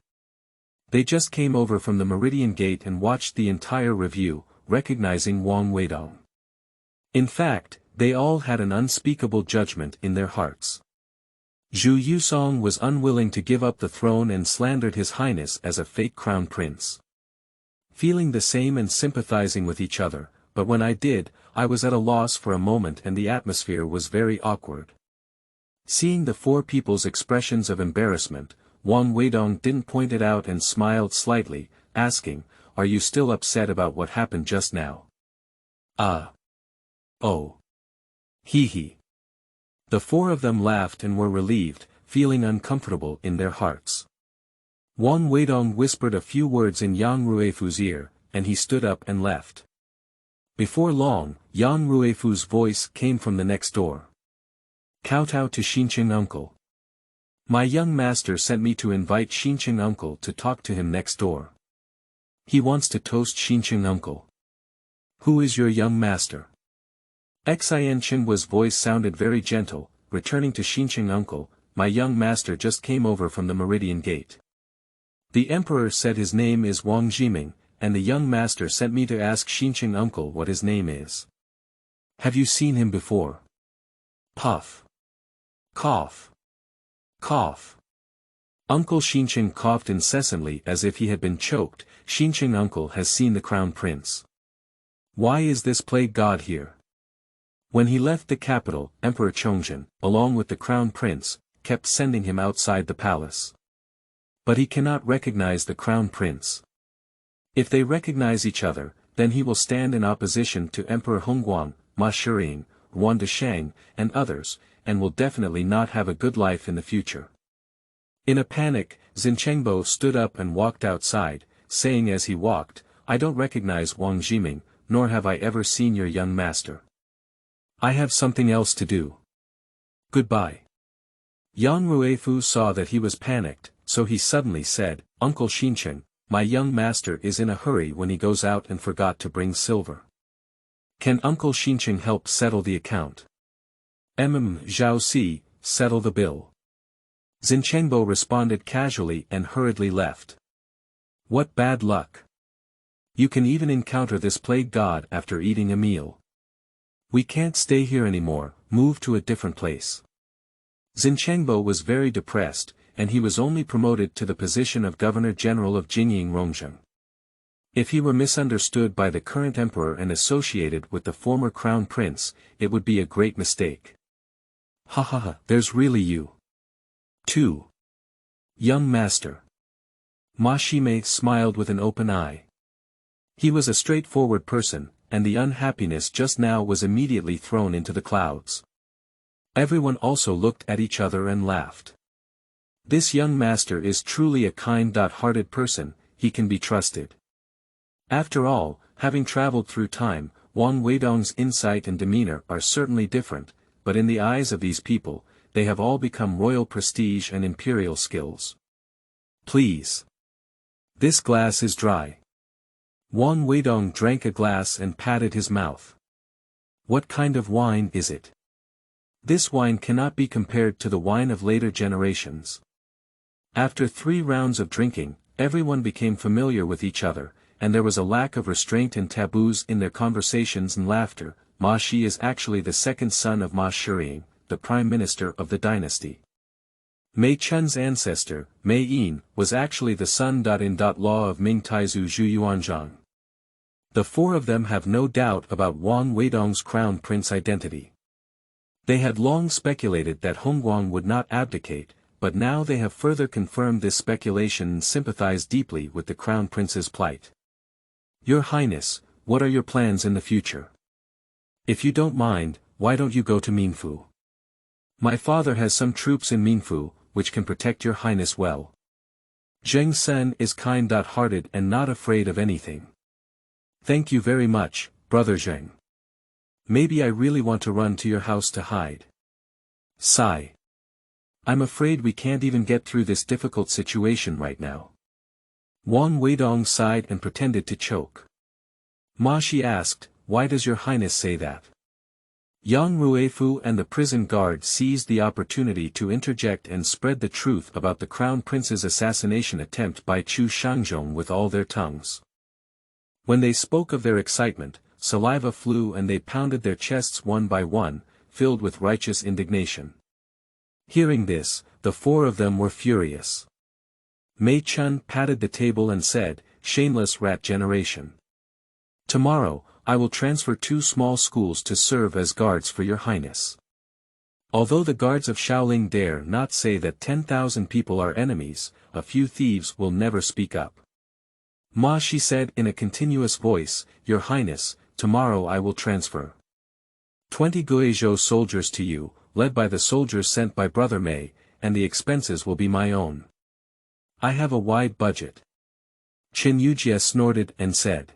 They just came over from the Meridian Gate and watched the entire review, recognizing Wang Weidong. In fact, they all had an unspeakable judgment in their hearts. Zhu Yusong was unwilling to give up the throne and slandered His Highness as a fake crown prince. Feeling the same and sympathizing with each other, but when I did, I was at a loss for a moment and the atmosphere was very awkward. Seeing the four people's expressions of embarrassment, Wang Weidong didn't point it out and smiled slightly, asking, Are you still upset about what happened just now? Oh. Hee. The four of them laughed and were relieved, feeling uncomfortable in their hearts. Wang Weidong whispered a few words in Yang Ruifu's ear, and he stood up and left. Before long, Yang Ruifu's voice came from the next door. Kowtow to Xincheng uncle. My young master sent me to invite Xincheng uncle to talk to him next door. He wants to toast Xincheng uncle. Who is your young master? Xianchengbo's voice sounded very gentle, returning to Xincheng uncle, my young master just came over from the Meridian Gate. The emperor said his name is Wang Jiming, and the young master sent me to ask Xincheng uncle what his name is. Have you seen him before? Puff. Cough. Cough. Uncle Xincheng coughed incessantly as if he had been choked. Xincheng uncle has seen the crown prince. Why is this plague god here? When he left the capital, Emperor Chongzhen, along with the crown prince, kept sending him outside the palace. But he cannot recognize the crown prince. If they recognize each other, then he will stand in opposition to Emperor Hongguang, Ma Shiying, Yuan Deshang, and others, and will definitely not have a good life in the future. In a panic, Xinchengbo stood up and walked outside, saying as he walked, I don't recognize Wang Jiming, nor have I ever seen your young master. I have something else to do. Goodbye. Yang Ruifu saw that he was panicked, so he suddenly said, Uncle Xincheng, my young master is in a hurry when he goes out and forgot to bring silver. Can Uncle Xincheng help settle the account? Zhao Si, settle the bill. Xinchengbo responded casually and hurriedly left. What bad luck. You can even encounter this plague god after eating a meal. We can't stay here anymore, move to a different place. Xinchengbo was very depressed, and he was only promoted to the position of Governor-General of Jinyi. If he were misunderstood by the current emperor and associated with the former crown prince, it would be a great mistake. Ha ha ha, there's really you. 2. Young master. Ma Shimei smiled with an open eye. He was a straightforward person, and the unhappiness just now was immediately thrown into the clouds. Everyone also looked at each other and laughed. This young master is truly a kind-hearted person, he can be trusted. After all, having traveled through time, Wang Weidong's insight and demeanor are certainly different, but in the eyes of these people, they have all become royal prestige and imperial skills. Please. This glass is dry. Wang Weidong drank a glass and patted his mouth. What kind of wine is it? This wine cannot be compared to the wine of later generations. After 3 rounds of drinking, everyone became familiar with each other, and there was a lack of restraint and taboos in their conversations and laughter. Ma Shi is actually the second son of Ma Shiying, the prime minister of the dynasty. Mei Chun's ancestor, Mei Yin, was actually the son-in-law of Ming Taizu Zhu Yuanzhang. The 4 of them have no doubt about Wang Weidong's crown prince identity. They had long speculated that Hongguang would not abdicate, but now they have further confirmed this speculation and sympathize deeply with the crown prince's plight. Your Highness, what are your plans in the future? If you don't mind, why don't you go to Minfu? My father has some troops in Minfu, which can protect your Highness well. Zheng Sen is kind-hearted and not afraid of anything. Thank you very much, brother Zheng. Maybe I really want to run to your house to hide. Sigh. I'm afraid we can't even get through this difficult situation right now. Wang Weidong sighed and pretended to choke. Ma Shi asked, why does your Highness say that? Yang Ruifu and the prison guard seized the opportunity to interject and spread the truth about the crown prince's assassination attempt by Chu Shangzhong with all their tongues. When they spoke of their excitement, saliva flew and they pounded their chests one by one, filled with righteous indignation. Hearing this, the 4 of them were furious. Mei Chun patted the table and said, shameless rat generation. Tomorrow, I will transfer 2 small schools to serve as guards for your Highness. Although the guards of Shaoling dare not say that 10,000 people are enemies, a few thieves will never speak up. Ma Shi said in a continuous voice, Your Highness, tomorrow I will transfer 20 Guizhou soldiers to you, led by the soldiers sent by Brother Mei, and the expenses will be my own. I have a wide budget. Qin Yujie snorted and said.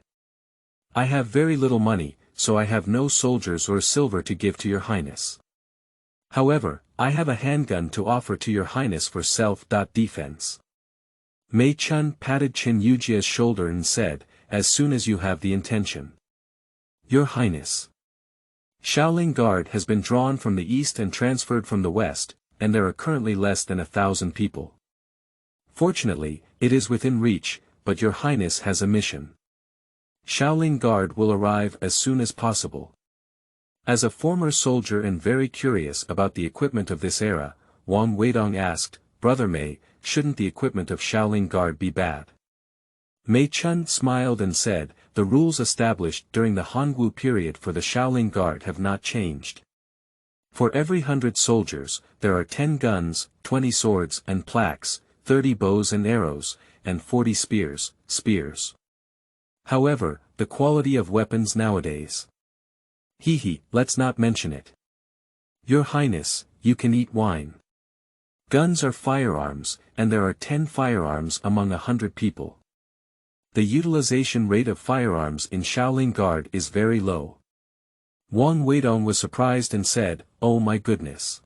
I have very little money, so I have no soldiers or silver to give to your Highness. However, I have a handgun to offer to your Highness for self-defense. Mei Chun patted Qin Yujie's shoulder and said, as soon as you have the intention. Your Highness. Shaoling Guard has been drawn from the east and transferred from the west, and there are currently less than 1,000 people. Fortunately, it is within reach, but your Highness has a mission. Shaoling Guard will arrive as soon as possible. As a former soldier and very curious about the equipment of this era, Wang Weidong asked, Brother Mei, shouldn't the equipment of Shaoling Guard be bad? Mei Chun smiled and said, the rules established during the Hongwu period for the Shaoling Guard have not changed. For every 100 soldiers, there are 10 guns, 20 swords and plaques, 30 bows and arrows, and 40 spears. However, the quality of weapons nowadays. Let's not mention it. Your Highness, you can eat wine. Guns are firearms, and there are 10 firearms among 100 people. The utilization rate of firearms in Shaoling Guard is very low. Wang Weidong was surprised and said, oh my goodness.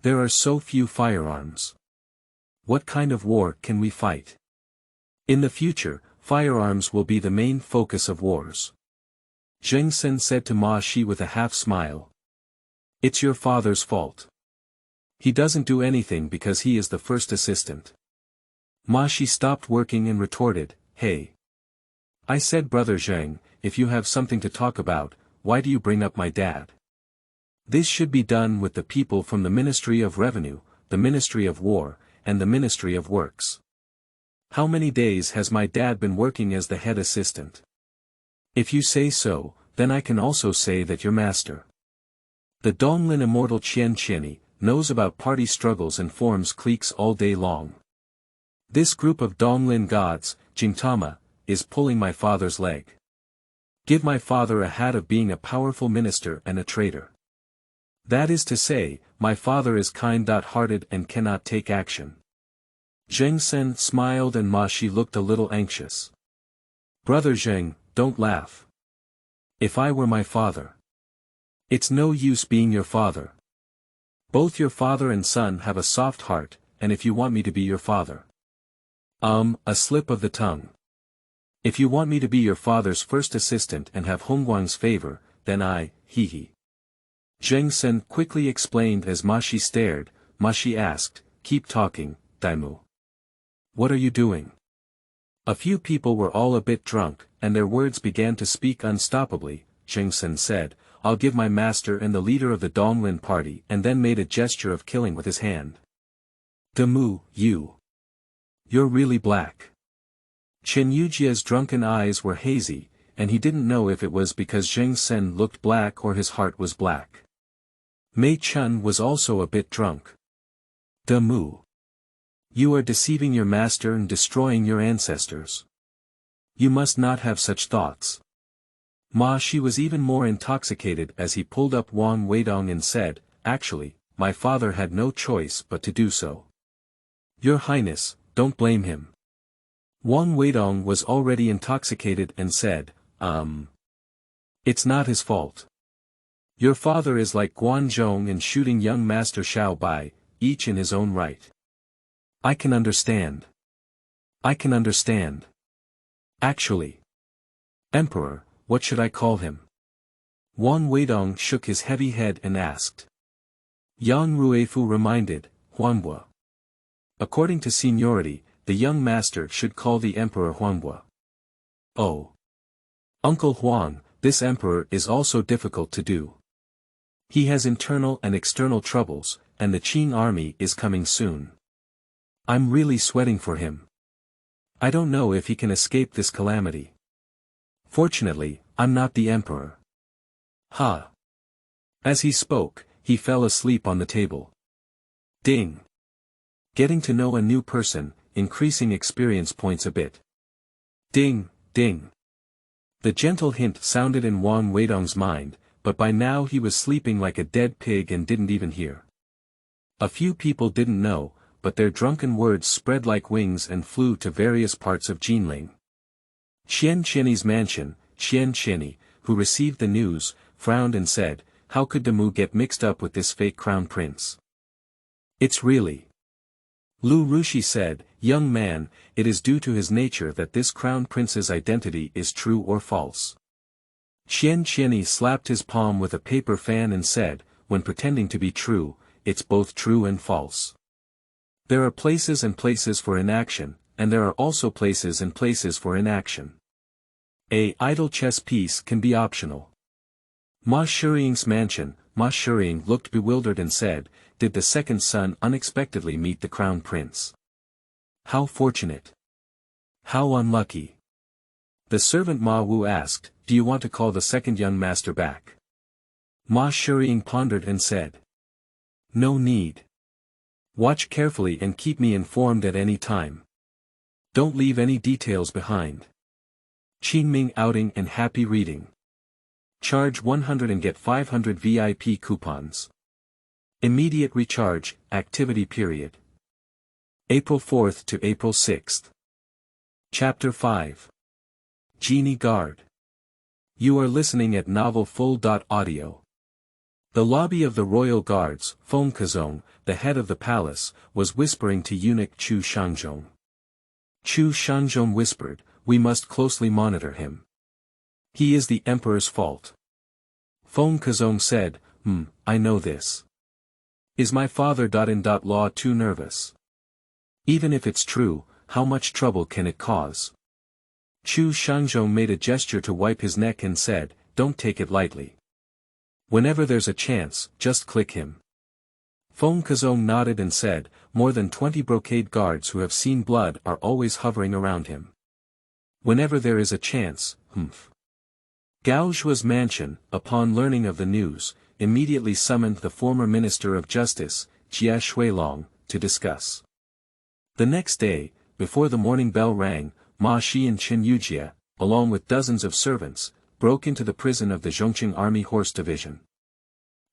There are so few firearms. What kind of war can we fight? In the future, firearms will be the main focus of wars. Zheng Sen said to Ma Shi with a half-smile. It's your father's fault. He doesn't do anything because he is the first assistant. Ma Shi stopped working and retorted, hey. I said, Brother Zheng, if you have something to talk about, why do you bring up my dad? This should be done with the people from the Ministry of Revenue, the Ministry of War, and the Ministry of Works. How many days has my dad been working as the head assistant? If you say so, then I can also say that your master, the Donglin Immortal Jinyi, knows about party struggles and forms cliques all day long. This group of Donglin gods, Jingtama, is pulling my father's leg. Give my father a hat of being a powerful minister and a traitor. That is to say, my father is kind-hearted and cannot take action. Zheng Sen smiled and Ma Shi looked a little anxious. Brother Zheng, don't laugh. If I were my father. It's no use being your father. Both your father and son have a soft heart, and if you want me to be your father. A slip of the tongue. If you want me to be your father's first assistant and have Hongguang's favor, then hee. Zheng Sen quickly explained as Ma Shi stared. Ma Shi asked, keep talking, Daimu. What are you doing? A few people were all a bit drunk, and their words began to speak unstoppably. Zheng Sen said, I'll give my master and the leader of the Donglin party, and then made a gesture of killing with his hand. Daimu, you're really black. Chen Yujia's drunken eyes were hazy, and he didn't know if it was because Zheng Sen looked black or his heart was black. Mei Chun was also a bit drunk. Daimu. You are deceiving your master and destroying your ancestors. You must not have such thoughts. Ma Shi was even more intoxicated as he pulled up Wang Weidong and said, actually, my father had no choice but to do so. Your Highness, don't blame him. Wang Weidong was already intoxicated and said, it's not his fault. Your father is like Guanzhong in shooting young Master Xiao Bai, each in his own right. I can understand. Actually. Emperor, what should I call him? Wang Weidong shook his heavy head and asked. Yang Ruifu reminded, Huanhua. According to seniority, the young master should call the emperor Huanhua. Oh. Uncle Huang, this emperor is also difficult to do. He has internal and external troubles, and the Qing army is coming soon. I'm really sweating for him. I don't know if he can escape this calamity. Fortunately, I'm not the emperor. Ha! As he spoke, he fell asleep on the table. Ding! Getting to know a new person, increasing experience points a bit. Ding, ding. The gentle hint sounded in Wang Weidong's mind, but by now he was sleeping like a dead pig and didn't even hear. A few people didn't know, but their drunken words spread like wings and flew to various parts of Jinling. Xianqiani's mansion, Xianqiani, who received the news, frowned and said, how could Daimu get mixed up with this fake crown prince? It's really. Lu Rushi said, young man, it is due to his nature that this crown prince's identity is true or false. Xianqiani slapped his palm with a paper fan and said, when pretending to be true, it's both true and false. There are places and places for inaction, and there are also places and places for inaction. A idle chess piece can be optional. Ma Shuriying's mansion, Ma Shuriying looked bewildered and said, did the second son unexpectedly meet the crown prince? How fortunate. How unlucky. The servant Ma Wu asked, do you want to call the second young master back? Ma Shuriying pondered and said. No need. Watch carefully and keep me informed at any time. Don't leave any details behind. Qingming outing and happy reading. Charge 100 and get 500 VIP coupons. Immediate recharge, activity period. April 4th to April 6th. Chapter 5. Genie Guard. You are listening at novelfull.audio. The lobby of the royal guards, Feng Kazong, the head of the palace, was whispering to eunuch Chu Shangzhong. Chu Shangzhong whispered, we must closely monitor him. He is the emperor's fault. Feng Kazong said, I know this. Is my father.in.law too nervous? Even if it's true, how much trouble can it cause? Chu Shangzhong made a gesture to wipe his neck and said, "Don't take it lightly. Whenever there's a chance, just click him." Feng Kazong nodded and said, "More than 20 brocade guards who have seen blood are always hovering around him. Whenever there is a chance, humph." Gao Zhua's mansion, upon learning of the news, immediately summoned the former Minister of Justice, Jia Shuilong, to discuss. The next day, before the morning bell rang, Ma Shi and Qin Yujie, along with dozens of servants, broke into the prison of the Zhongqing Army Horse Division.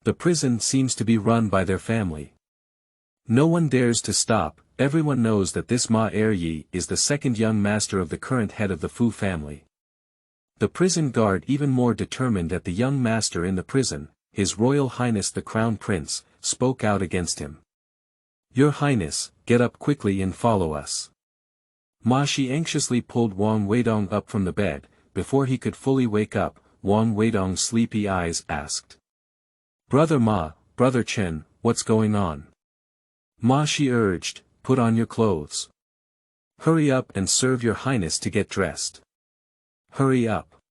The prison seems to be run by their family. No one dares to stop. Everyone knows that this Ma Eryi is the second young master of the current head of the Fu family. The prison guard even more determined at the young master in the prison, His Royal Highness the Crown Prince, spoke out against him. "Your Highness, get up quickly and follow us." Ma Shi anxiously pulled Wang Weidong up from the bed. Before he could fully wake up, Wang Weidong's sleepy eyes asked. "Brother Ma, Brother Chen, what's going on?" Ma Shi urged, "Put on your clothes. Hurry up and serve your Highness to get dressed. Hurry up."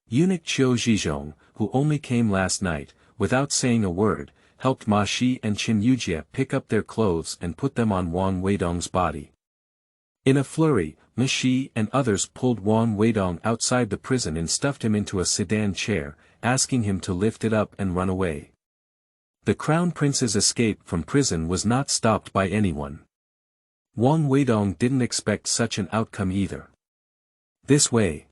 Eunuch Qiu Zhizhong, who only came last night, without saying a word, helped Ma Shi and Qin Yujie pick up their clothes and put them on Wang Weidong's body. In a flurry, Ma Shi and others pulled Wang Weidong outside the prison and stuffed him into a sedan chair, asking him to lift it up and run away. The Crown Prince's escape from prison was not stopped by anyone. Wang Weidong didn't expect such an outcome either. "This way.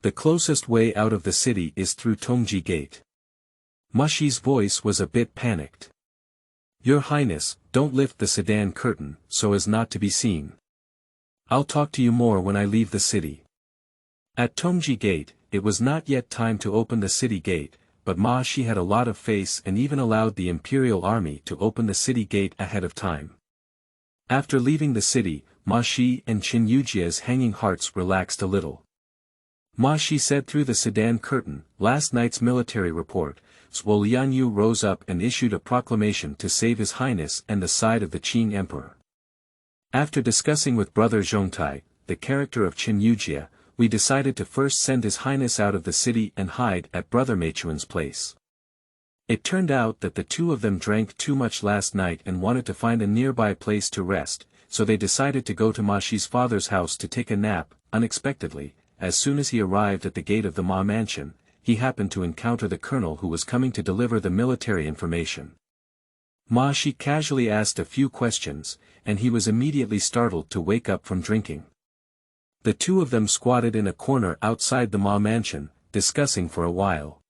The closest way out of the city is through Tongji Gate." Ma Shi's voice was a bit panicked. "Your Highness, don't lift the sedan curtain, so as not to be seen. I'll talk to you more when I leave the city." At Tongji Gate, it was not yet time to open the city gate, but Ma Shi had a lot of faith and even allowed the Imperial Army to open the city gate ahead of time. After leaving the city, Ma Shi and Qin Yujie's hanging hearts relaxed a little. Ma Shi said through the sedan curtain, "Last night's military report, Zhuo Lianyu rose up and issued a proclamation to save His Highness and the side of the Qing Emperor. After discussing with Brother Zhongtai, the character of Qin Yujie, we decided to first send His Highness out of the city and hide at Brother Meichuan's place. It turned out that the two of them drank too much last night and wanted to find a nearby place to rest, so they decided to go to Ma Shi's father's house to take a nap. Unexpectedly, as soon as he arrived at the gate of the Ma mansion, he happened to encounter the colonel who was coming to deliver the military information. Ma Shi casually asked a few questions, and he was immediately startled to wake up from drinking. The two of them squatted in a corner outside the Ma mansion, discussing for a while.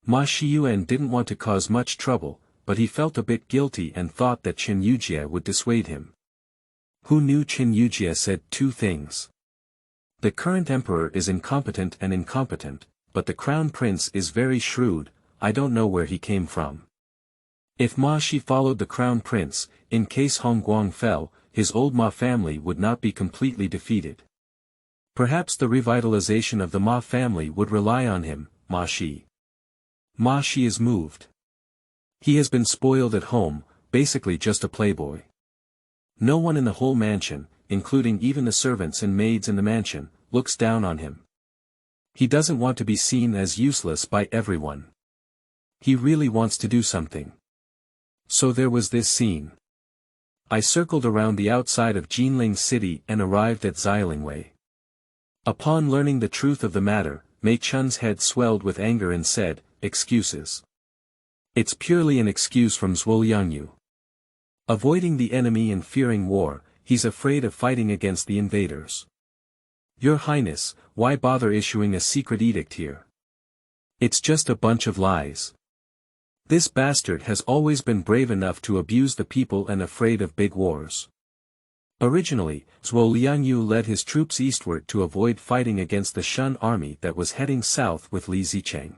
Ma Shiyuan didn't want to cause much trouble, but he felt a bit guilty and thought that Qin Yujie would dissuade him. Who knew Qin Yujie said two things? The current emperor is incompetent, but the crown prince is very shrewd. I don't know where he came from. If Ma Shi followed the crown prince, in case Hongguang fell, his old Ma family would not be completely defeated. Perhaps the revitalization of the Ma family would rely on him, Ma Shi. Ma Shi is moved. He has been spoiled at home, basically just a playboy. No one in the whole mansion, including even the servants and maids in the mansion, looks down on him. He doesn't want to be seen as useless by everyone. He really wants to do something. So there was this scene. I circled around the outside of Jinling city and arrived at Xilingwei. Upon learning the truth of the matter, Mei Chun's head swelled with anger and said, "Excuses. It's purely an excuse from Zhuo Liangyu. Avoiding the enemy and fearing war, he's afraid of fighting against the invaders. Your Highness, why bother issuing a secret edict here? It's just a bunch of lies. This bastard has always been brave enough to abuse the people and afraid of big wars. Originally, Zhuo Liangyu led his troops eastward to avoid fighting against the Shan army that was heading south with Li Zicheng.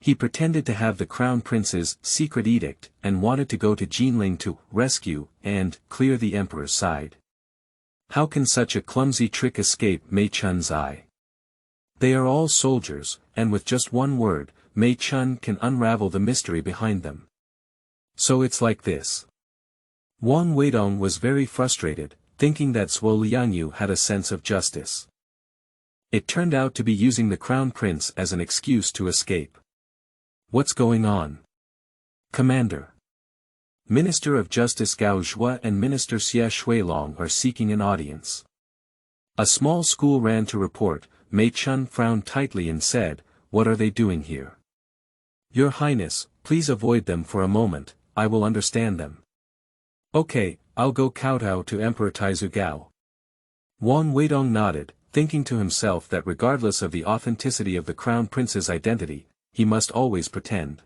He pretended to have the crown prince's secret edict and wanted to go to Jinling to rescue and clear the emperor's side. How can such a clumsy trick escape Mei Chun's eye? They are all soldiers, and with just one word, Mei Chun can unravel the mystery behind them. So it's like this." Wang Weidong was very frustrated, thinking that Zhuo Liangyu had a sense of justice. It turned out to be using the crown prince as an excuse to escape. What's going on? Commander. Minister of Justice Gao Zhua and Minister Xia Shuilong are seeking an audience. A small school ran to report. Mei Chun frowned tightly and said, "What are they doing here?" "Your Highness, please avoid them for a moment, I will understand them." "Okay, I'll go kowtow to Emperor Taizu Gao." Wang Weidong nodded, thinking to himself that regardless of the authenticity of the crown prince's identity, he must always pretend.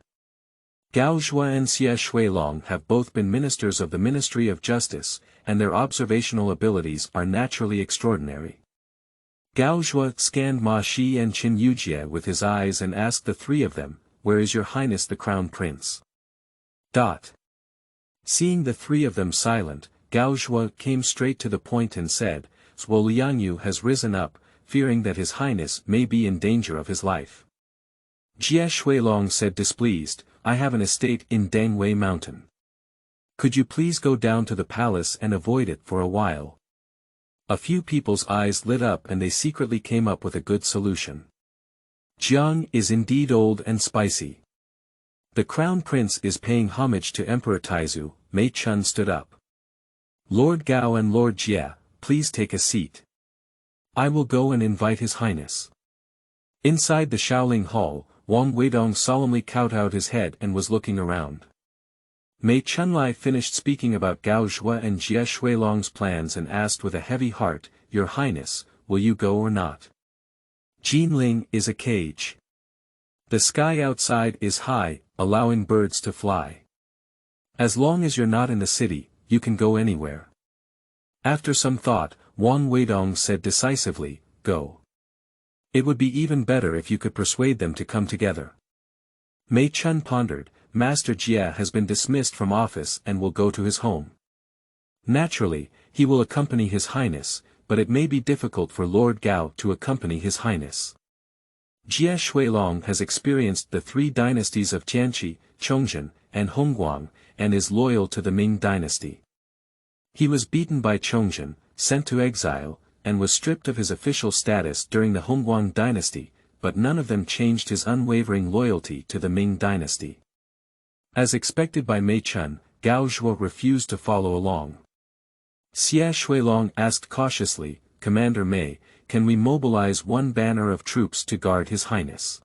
Gao Zhua and Xia Shuilong have both been ministers of the Ministry of Justice, and their observational abilities are naturally extraordinary. Gao Zhua scanned Ma Shi and Qin Yujie with his eyes and asked the three of them, "Where is your Highness the Crown Prince?" Seeing the three of them silent, Gao Zhua came straight to the point and said, "Zhuo Liangyu has risen up, fearing that his Highness may be in danger of his life." Jie Shuilong said displeased, "I have an estate in Dengwei Mountain. Could you please go down to the palace and avoid it for a while?" A few people's eyes lit up and they secretly came up with a good solution. Jiang is indeed old and spicy. The Crown Prince is paying homage to Emperor Taizu. Mei Chun stood up. "Lord Gao and Lord Jie, please take a seat. I will go and invite His Highness." Inside the Shaoling Hall, Wang Weidong solemnly kowtowed his head and was looking around. Mei Chunlai finished speaking about Gao Zhua and Jie Shuilong's plans and asked with a heavy heart, "Your Highness, will you go or not? Jinling is a cage. The sky outside is high, allowing birds to fly. As long as you're not in the city, you can go anywhere." After some thought, Wang Weidong said decisively, "Go. It would be even better if you could persuade them to come together." Mei Chun pondered. Master Jie has been dismissed from office and will go to his home. Naturally, he will accompany His Highness, but it may be difficult for Lord Gao to accompany His Highness. Jie Shuilong has experienced the three dynasties of Tianqi, Chongzhen, and Hongguang, and is loyal to the Ming Dynasty. He was beaten by Chongzhen, sent to exile, and was stripped of his official status during the Hongguang Dynasty, but none of them changed his unwavering loyalty to the Ming Dynasty. As expected by Mei Chun, Gao Zhua refused to follow along. Xia Shuilong asked cautiously, "Commander Mei, can we mobilize one banner of troops to guard His Highness?"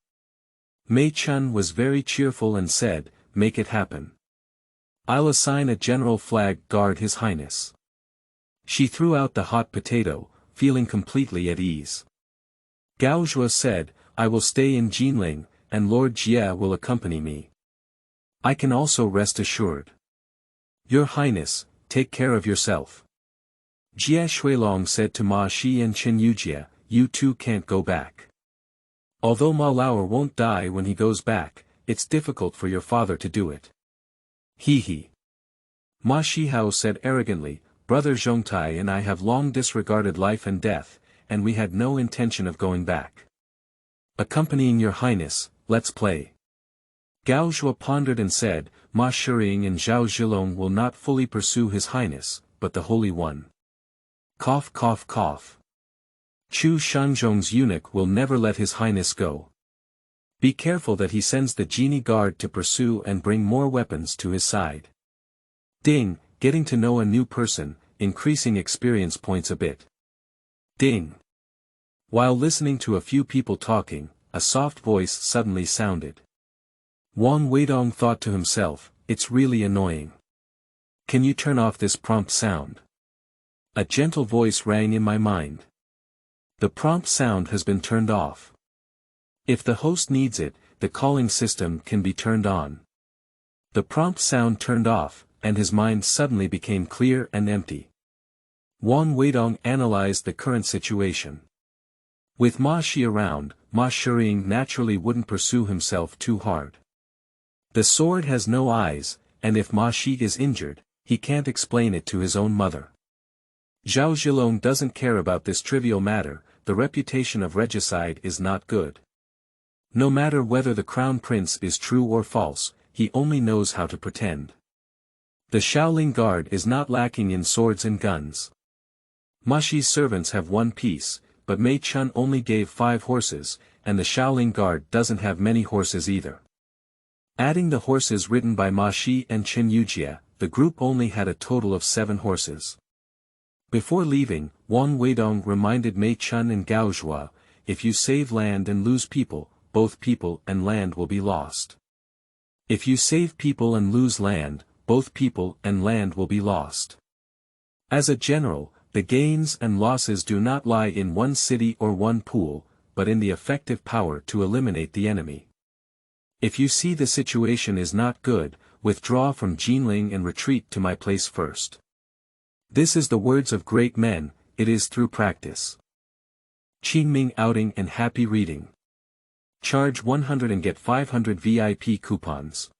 Mei Chun was very cheerful and said, "Make it happen. I'll assign a general flag guard His Highness." She threw out the hot potato, feeling completely at ease. Gao Zhua said, "I will stay in Jinling, and Lord Jie will accompany me. I can also rest assured. Your Highness, take care of yourself." Jie Shuilong said to Ma Shi and Qin Yujie, "You two can't go back. Although Ma Lauer won't die when he goes back, it's difficult for your father to do it." He. Ma Shihao said arrogantly, "Brother Zhongtai and I have long disregarded life and death, and we had no intention of going back. Accompanying your Highness, let's play." Gao Zhua pondered and said, "Ma Shiying and Zhao Zhilong will not fully pursue His Highness, but the Holy One. Cough cough cough. Chu Shangzhong's eunuch will never let His Highness go. Be careful that he sends the Jinyi guard to pursue and bring more weapons to his side." Ding, getting to know a new person, increasing experience points a bit. Ding. While listening to a few people talking, a soft voice suddenly sounded. Wang Weidong thought to himself, "It's really annoying. Can you turn off this prompt sound?" A gentle voice rang in my mind. The prompt sound has been turned off. If the host needs it, the calling system can be turned on. The prompt sound turned off, and his mind suddenly became clear and empty. Wang Weidong analyzed the current situation. With Ma Shi around, Ma Shiying naturally wouldn't pursue himself too hard. The sword has no eyes, and if Ma Shi is injured, he can't explain it to his own mother. Zhao Zhilong doesn't care about this trivial matter, the reputation of regicide is not good. No matter whether the Crown Prince is true or false, he only knows how to pretend. The Shaoling Guard is not lacking in swords and guns. Ma Shi's servants have one piece, but Mei Chun only gave 5 horses, and the Shaolin Guard doesn't have many horses either. Adding the horses ridden by Ma Shi and Chen Yujie, the group only had a total of 7 horses. Before leaving, Wang Weidong reminded Mei Chun and Gao Zhua, if you save land and lose people, both people and land will be lost. If you save people and lose land, both people and land will be lost. As a general, the gains and losses do not lie in one city or one pool, but in the effective power to eliminate the enemy. If you see the situation is not good, withdraw from Jinling and retreat to my place first. This is the words of great men, it is through practice. Qingming outing and happy reading. Charge 100 and get 500 VIP coupons.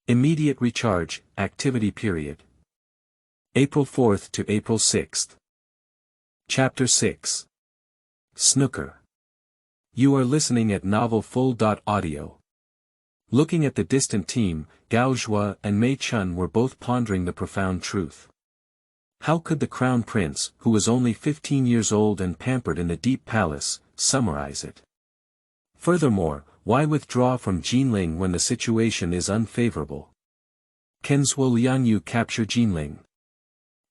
Immediate recharge, activity period. April 4th to April 6th. Chapter 6. Snooker. You are listening at novelfull.audio. Looking at the distant team, Gao Zhua and Mei Chun were both pondering the profound truth. How could the Crown Prince, who was only 15 years old and pampered in the Deep Palace, summarize it? Furthermore, why withdraw from Jinling when the situation is unfavorable? Can Zhuo Liangyu capture Jinling?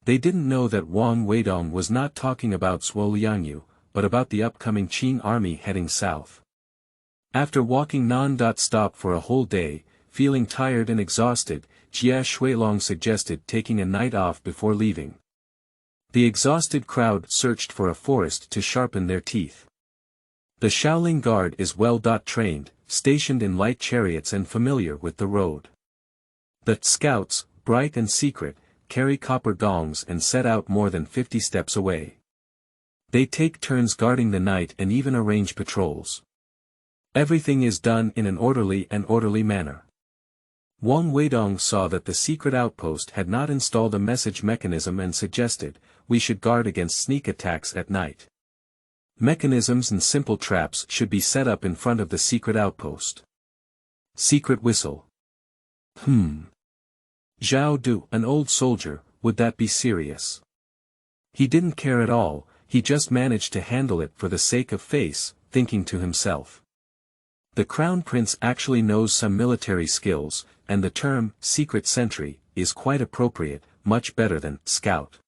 They didn't know that Wang Weidong was not talking about Zhuo Liangyu, but about the upcoming Qing army heading south. After walking non-stop for a whole day, feeling tired and exhausted, Jia Shuilong suggested taking a night off before leaving. The exhausted crowd searched for a forest to sharpen their teeth. The Shaolin Guard is well trained, stationed in light chariots and familiar with the road. The scouts, bright and secret, carry copper gongs and set out more than 50 steps away. They take turns guarding the night and even arrange patrols. Everything is done in an orderly manner. Wang Weidong saw that the secret outpost had not installed a message mechanism and suggested, we should guard against sneak attacks at night. Mechanisms and simple traps should be set up in front of the secret outpost. Secret whistle. Zhao Du, an old soldier, would that be serious? He didn't care at all, he just managed to handle it for the sake of face, thinking to himself. The Crown Prince actually knows some military skills, and the term, secret sentry, is quite appropriate, much better than, scout.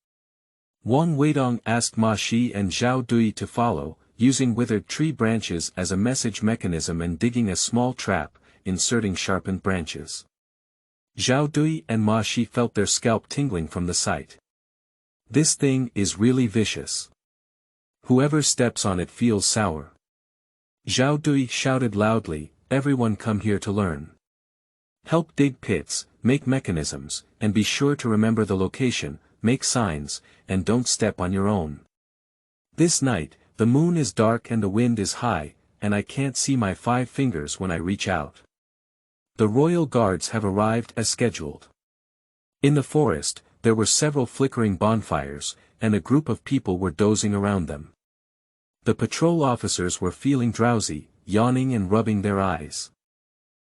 Wang Weidong asked Ma Shi and Zhao Dui to follow, using withered tree branches as a message mechanism and digging a small trap, inserting sharpened branches. Zhao Dui and Ma Shi felt their scalp tingling from the sight. This thing is really vicious. Whoever steps on it feels sour. Zhao Dui shouted loudly, everyone come here to learn. Help dig pits, make mechanisms, and be sure to remember the location, make signs, and don't step on your own. This night, the moon is dark and the wind is high, and I can't see my 5 fingers when I reach out. The royal guards have arrived as scheduled. In the forest, there were several flickering bonfires, and a group of people were dozing around them. The patrol officers were feeling drowsy, yawning and rubbing their eyes.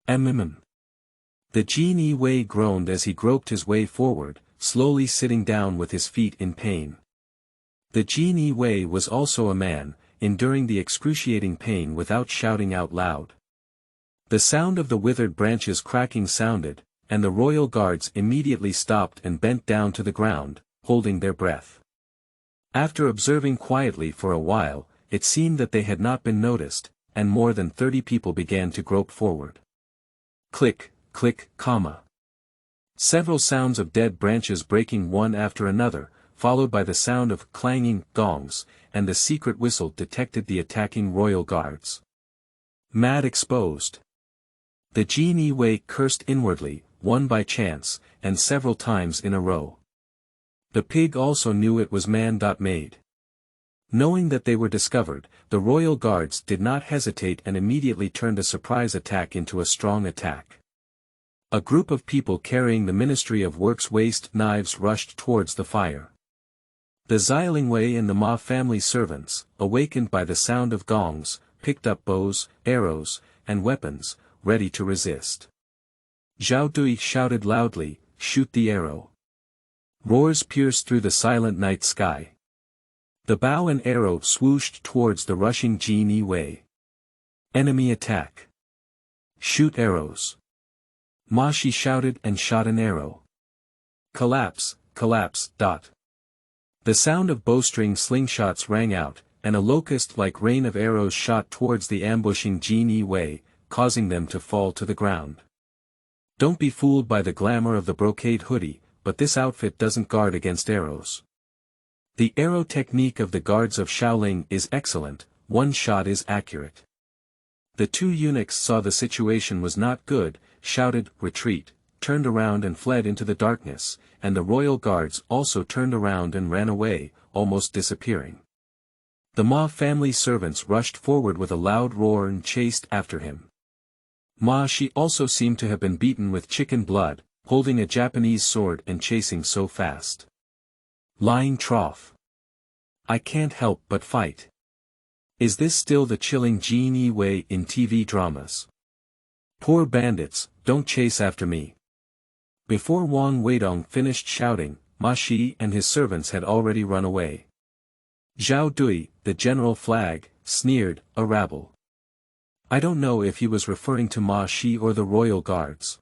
The Jinyi Wei groaned as he groped his way forward, slowly sitting down with his feet in pain. The Jinyi Wei was also a man, enduring the excruciating pain without shouting out loud. The sound of the withered branches cracking sounded, and the royal guards immediately stopped and bent down to the ground, holding their breath. After observing quietly for a while, it seemed that they had not been noticed, and more than 30 people began to grope forward. Click, click, comma. Several sounds of dead branches breaking one after another, followed by the sound of clanging gongs, and the secret whistle detected the attacking royal guards. Mad exposed. The Jinyi Wei cursed inwardly, one by chance, and several times in a row. The pig also knew it was man-made. Knowing that they were discovered, the royal guards did not hesitate and immediately turned a surprise attack into a strong attack. A group of people carrying the Ministry of Works waste knives rushed towards the fire. The Xiaolingwei and the Ma family servants, awakened by the sound of gongs, picked up bows, arrows, and weapons, ready to resist. Zhao Dui shouted loudly, shoot the arrow. Roars pierced through the silent night sky. The bow and arrow swooshed towards the rushing Jinyi. Enemy attack. Shoot arrows. Ma Shi shouted and shot an arrow. Collapse, collapse. The sound of bowstring slingshots rang out, and a locust-like rain of arrows shot towards the ambushing Jinyi, causing them to fall to the ground. Don't be fooled by the glamour of the brocade hoodie, but this outfit doesn't guard against arrows. The arrow technique of the guards of Shaolin is excellent, one shot is accurate. The two eunuchs saw the situation was not good, shouted, retreat, turned around and fled into the darkness, and the royal guards also turned around and ran away, almost disappearing. The Ma family servants rushed forward with a loud roar and chased after him. Ma Shi also seemed to have been beaten with chicken blood, holding a Japanese sword and chasing so fast. Lying trough. I can't help but fight. Is this still the chilling Jinyi way in TV dramas? Poor bandits, don't chase after me. Before Wang Weidong finished shouting, Ma Shi and his servants had already run away. Zhao Dui, the general flag, sneered, a rabble. I don't know if he was referring to Ma Shi or the royal guards.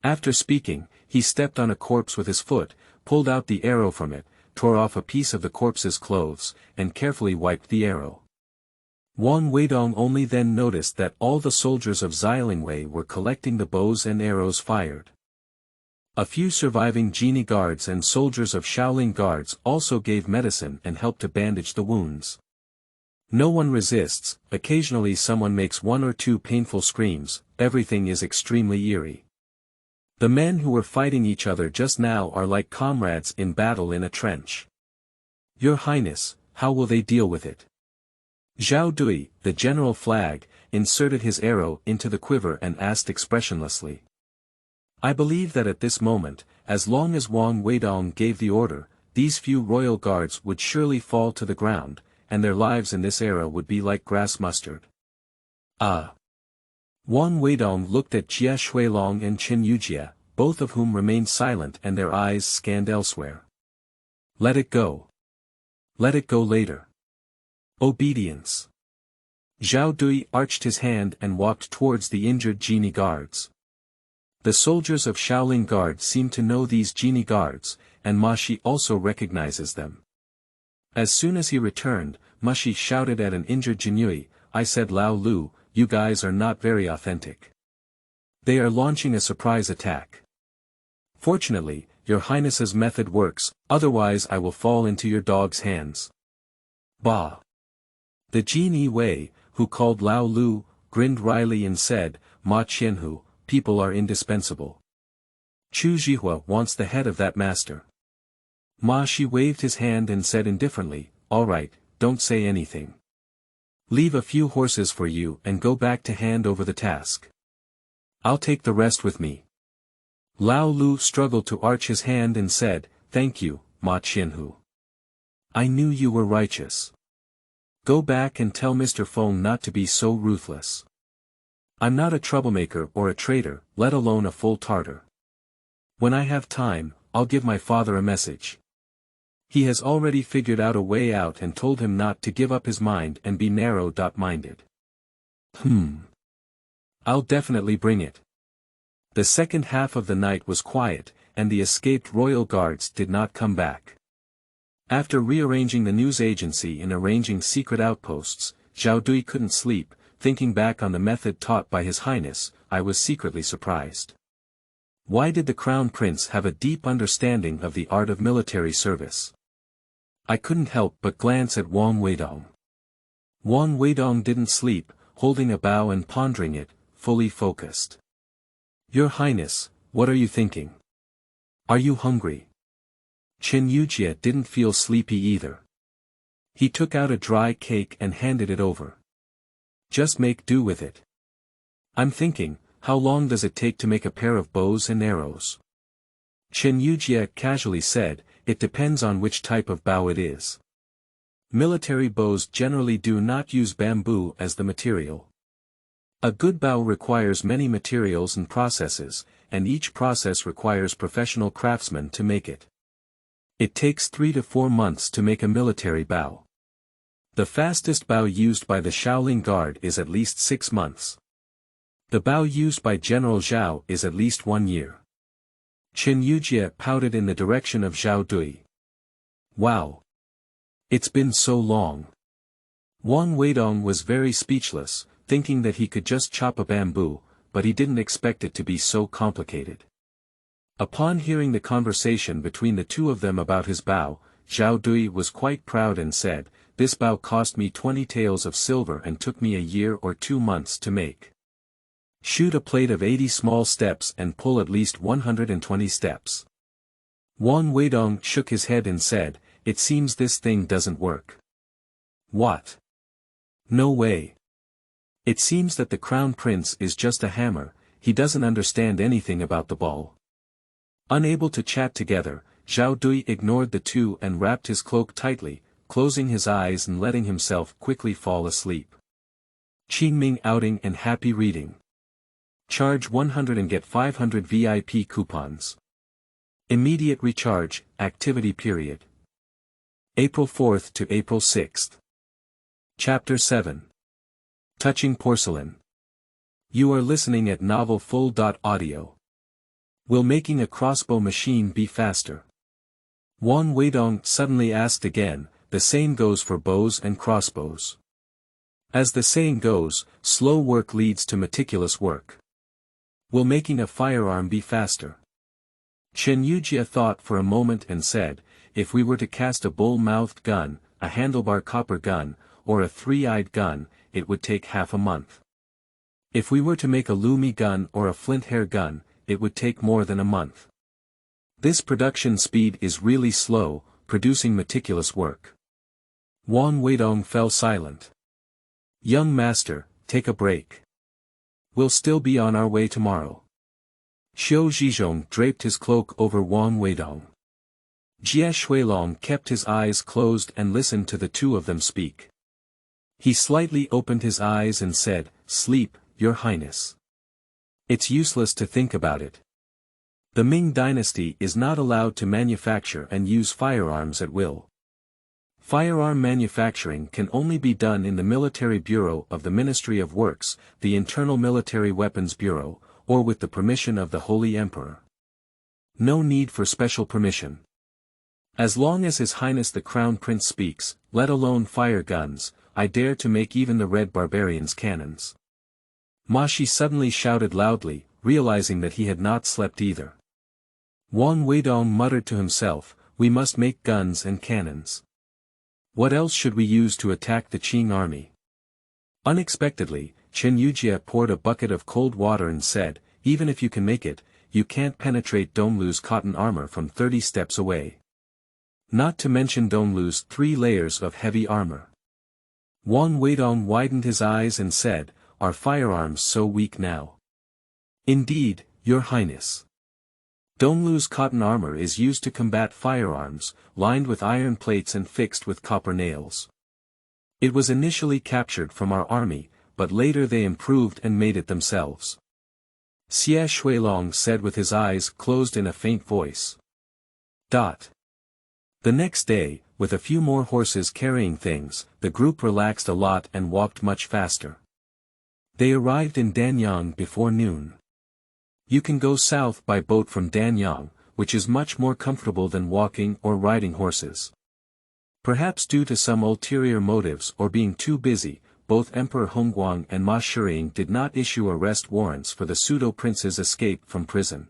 After speaking, he stepped on a corpse with his foot, pulled out the arrow from it, tore off a piece of the corpse's clothes, and carefully wiped the arrow. Wang Weidong only then noticed that all the soldiers of Xilingwei were collecting the bows and arrows fired. A few surviving Jinyi guards and soldiers of Shaolin guards also gave medicine and helped to bandage the wounds. No one resists, occasionally someone makes one or two painful screams, everything is extremely eerie. The men who were fighting each other just now are like comrades in battle in a trench. Your Highness, how will they deal with it? Zhao Dui, the general flag, inserted his arrow into the quiver and asked expressionlessly. I believe that at this moment, as long as Wang Weidong gave the order, these few royal guards would surely fall to the ground, and their lives in this era would be like grass mustard. Ah! Wang Weidong looked at Jia Shuilong and Qin Yujia, both of whom remained silent and their eyes scanned elsewhere. Let it go. Let it go later. Obedience. Zhao Dui arched his hand and walked towards the injured Jinyi guards. The soldiers of Shaolin Guard seem to know these Jinyi guards, and Ma Shi also recognizes them. As soon as he returned, Ma Shi shouted at an injured Jinyi, I said Lao Lu, you guys are not very authentic. They are launching a surprise attack. Fortunately, your Highness's method works, otherwise I will fall into your dog's hands. Bah! The Jinyi, who called Lao Lu, grinned wryly and said, Ma Qianhu, people are indispensable. Chu Zhihua wants the head of that master. Ma Shi waved his hand and said indifferently, all right, don't say anything. Leave a few horses for you and go back to hand over the task. I'll take the rest with me. Lao Lu struggled to arch his hand and said, thank you, Ma Qianhu. I knew you were righteous. Go back and tell Mr. Feng not to be so ruthless. I'm not a troublemaker or a traitor, let alone a full Tartar. When I have time, I'll give my father a message. He has already figured out a way out and told him not to give up his mind and be narrow-minded. I'll definitely bring it. The second half of the night was quiet, and the escaped royal guards did not come back. After rearranging the news agency and arranging secret outposts, Zhao Dui couldn't sleep, thinking back on the method taught by His Highness, I was secretly surprised. Why did the Crown Prince have a deep understanding of the art of military service? I couldn't help but glance at Wang Weidong. Wang Weidong didn't sleep, holding a bow and pondering it, fully focused. Your Highness, what are you thinking? Are you hungry? Qin Yujia didn't feel sleepy either. He took out a dry cake and handed it over. Just make do with it. I'm thinking, how long does it take to make a pair of bows and arrows? Qin Yujia casually said, it depends on which type of bow it is. Military bows generally do not use bamboo as the material. A good bow requires many materials and processes, and each process requires professional craftsmen to make it. It takes 3 to 4 months to make a military bow. The fastest bow used by the Shaolin Guard is at least 6 months. The bow used by General Zhao is at least 1 year. Chen Yujie pouted in the direction of Zhao Dui. Wow! It's been so long. Wang Weidong was very speechless, thinking that he could just chop a bamboo, but he didn't expect it to be so complicated. Upon hearing the conversation between the two of them about his bow, Zhao Dui was quite proud and said, "This bow cost me 20 taels of silver and took me a year or 2 months to make. Shoot a plate of 80 small steps and pull at least 120 steps." Wang Weidong shook his head and said, "It seems this thing doesn't work." "What? No way. It seems that the Crown Prince is just a hammer, he doesn't understand anything about the ball." Unable to chat together, Zhao Dui ignored the two and wrapped his cloak tightly, closing his eyes and letting himself quickly fall asleep. Qingming outing and happy reading. Charge 100 and get 500 VIP coupons. Immediate recharge, activity period. April 4th to April 6th. Chapter 7. Touching Porcelain. You are listening at novelfull.audio. Will making a crossbow machine be faster? Wang Weidong suddenly asked again. The same goes for bows and crossbows. As the saying goes, slow work leads to meticulous work. Will making a firearm be faster? Chen Yujie thought for a moment and said, if we were to cast a bull-mouthed gun, a handlebar copper gun, or a three-eyed gun, it would take half a month. If we were to make a Lumi gun or a flint hair gun, it would take more than a month. This production speed is really slow, producing meticulous work. Wang Weidong fell silent. Young master, take a break. We'll still be on our way tomorrow. Xiu Zhizhong draped his cloak over Wang Weidong. Jie Shuilong kept his eyes closed and listened to the two of them speak. He slightly opened his eyes and said, "Sleep, your highness. It's useless to think about it. The Ming Dynasty is not allowed to manufacture and use firearms at will. Firearm manufacturing can only be done in the Military Bureau of the Ministry of Works, the Internal Military Weapons Bureau, or with the permission of the Holy Emperor. No need for special permission. As long as His Highness the Crown Prince speaks, let alone fire guns, I dare to make even the Red Barbarians cannons." Ma Shi suddenly shouted loudly, realizing that he had not slept either. Wang Weidong muttered to himself, "We must make guns and cannons. What else should we use to attack the Qing army?" Unexpectedly, Chen Yujie poured a bucket of cold water and said, "Even if you can make it, you can't penetrate Donglu's cotton armor from 30 steps away. Not to mention Donglu's 3 layers of heavy armor." Wang Weidong widened his eyes and said, "Are firearms so weak now?" "Indeed, your highness. Donglu's cotton armor is used to combat firearms, lined with iron plates and fixed with copper nails. It was initially captured from our army, but later they improved and made it themselves." Xie Shuilong said with his eyes closed in a faint voice. The next day, with a few more horses carrying things, the group relaxed a lot and walked much faster. They arrived in Danyang before noon. You can go south by boat from Danyang, which is much more comfortable than walking or riding horses. Perhaps due to some ulterior motives or being too busy, both Emperor Hongguang and Ma Shiying did not issue arrest warrants for the pseudo-prince's escape from prison.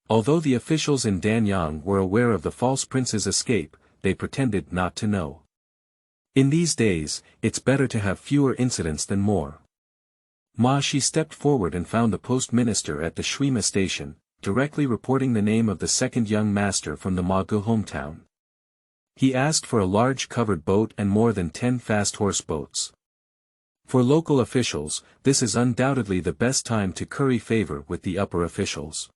Although the officials in Danyang were aware of the false prince's escape, they pretended not to know. In these days, it's better to have fewer incidents than more. Ma Shi stepped forward and found the post minister at the Shuima station, directly reporting the name of the second young master from the Magu hometown. He asked for a large covered boat and more than 10 fast horse boats. For local officials, this is undoubtedly the best time to curry favor with the upper officials.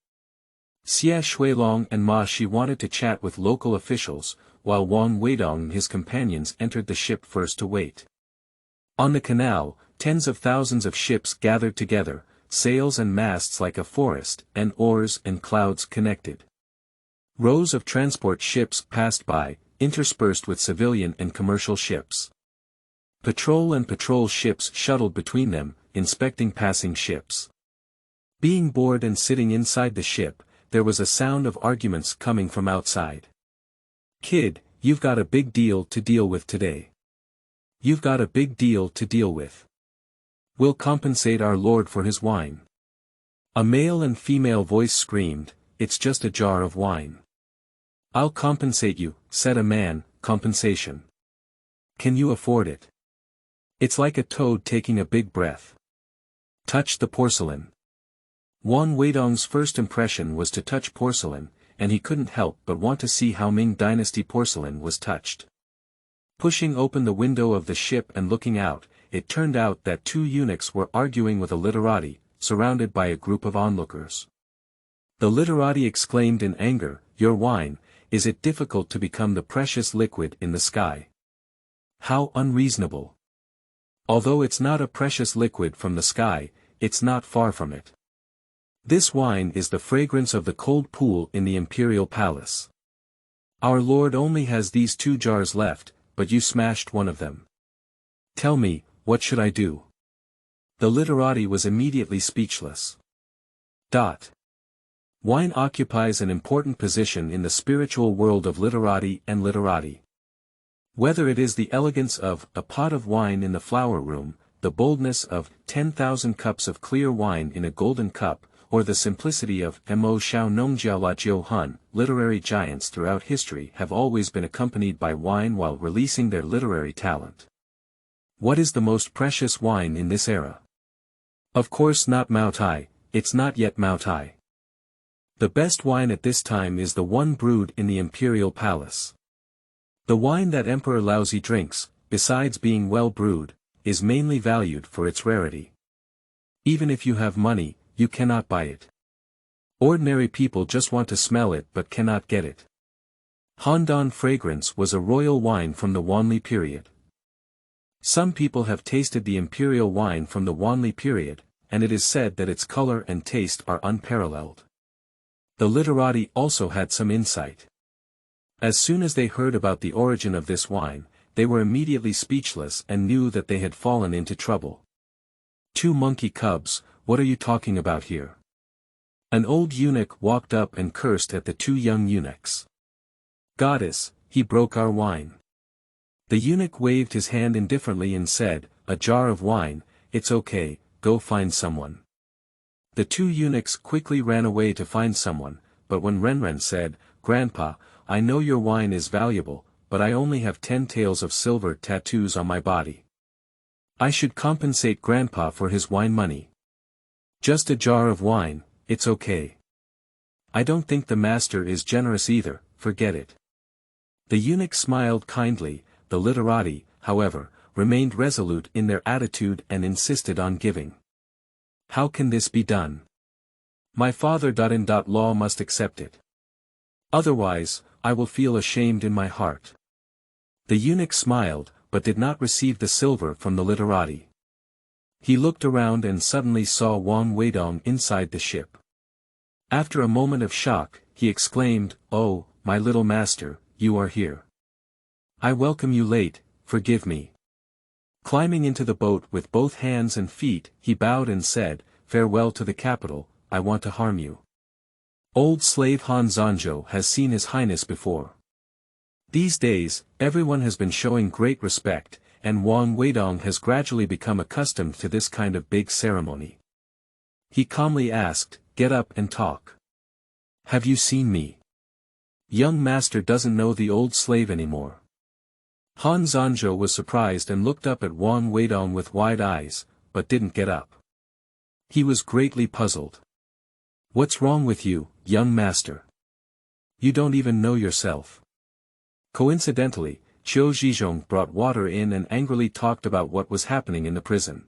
Xie Shuilong and Ma Shi wanted to chat with local officials, while Wang Weidong and his companions entered the ship first to wait. On the canal, tens of thousands of ships gathered together, sails and masts like a forest, and oars and clouds connected. Rows of transport ships passed by, interspersed with civilian and commercial ships. Patrol and patrol ships shuttled between them, inspecting passing ships. Being bored and sitting inside the ship, there was a sound of arguments coming from outside. "Kid, you've got a big deal to deal with today. You've got a big deal to deal with. We'll compensate our lord for his wine." A male and female voice screamed, "It's just a jar of wine." "I'll compensate you," said a man, "compensation. Can you afford it? It's like a toad taking a big breath. Touch the porcelain." Wang Weidong's first impression was to touch porcelain, and he couldn't help but want to see how Ming Dynasty porcelain was touched. Pushing open the window of the ship and looking out, it turned out that two eunuchs were arguing with a literati, surrounded by a group of onlookers. The literati exclaimed in anger, "Your wine, is it difficult to become the precious liquid in the sky? How unreasonable. Although it's not a precious liquid from the sky, it's not far from it. This wine is the fragrance of the cold pool in the imperial palace. Our lord only has these 2 jars left, but you smashed one of them. Tell me, what should I do?" The literati was immediately speechless. Wine occupies an important position in the spiritual world of literati and literati. Whether it is the elegance of a pot of wine in the flower room, the boldness of 10,000 cups of clear wine in a golden cup, or the simplicity of Mo Xiao Nongjiao La Jiu Han, literary giants throughout history have always been accompanied by wine while releasing their literary talent. What is the most precious wine in this era? Of course not Maotai, it's not yet Maotai. The best wine at this time is the one brewed in the imperial palace. The wine that Emperor Laozi drinks, besides being well brewed, is mainly valued for its rarity. Even if you have money, you cannot buy it. Ordinary people just want to smell it but cannot get it. Handan fragrance was a royal wine from the Wanli period. Some people have tasted the imperial wine from the Wanli period, and it is said that its color and taste are unparalleled. The literati also had some insight. As soon as they heard about the origin of this wine, they were immediately speechless and knew that they had fallen into trouble. "2 monkey cubs, what are you talking about here?" An old eunuch walked up and cursed at the 2 young eunuchs. "Goddess, he broke our wine." The eunuch waved his hand indifferently and said, "A jar of wine, it's okay, go find someone." The 2 eunuchs quickly ran away to find someone, but when Renren said, "Grandpa, I know your wine is valuable, but I only have 10 taels of silver tattoos on my body. I should compensate Grandpa for his wine money. Just a jar of wine, it's okay. I don't think the master is generous either, forget it." The eunuch smiled kindly. The literati, however, remained resolute in their attitude and insisted on giving. "How can this be done? My father-in-law must accept it. Otherwise, I will feel ashamed in my heart." The eunuch smiled, but did not receive the silver from the literati. He looked around and suddenly saw Wang Weidong inside the ship. After a moment of shock, he exclaimed, "Oh, my little master, you are here. I welcome you late, forgive me." Climbing into the boat with both hands and feet, he bowed and said, "Farewell to the capital, I want to harm you. Old slave Han Zanzhou has seen His Highness before." These days, everyone has been showing great respect, and Wang Weidong has gradually become accustomed to this kind of big ceremony. He calmly asked, "Get up and talk. Have you seen me? Young master doesn't know the old slave anymore." Han Zanzhou was surprised and looked up at Wang Weidong with wide eyes, but didn't get up. He was greatly puzzled. "What's wrong with you, young master? You don't even know yourself." Coincidentally, Qiu Zhizhong brought water in and angrily talked about what was happening in the prison.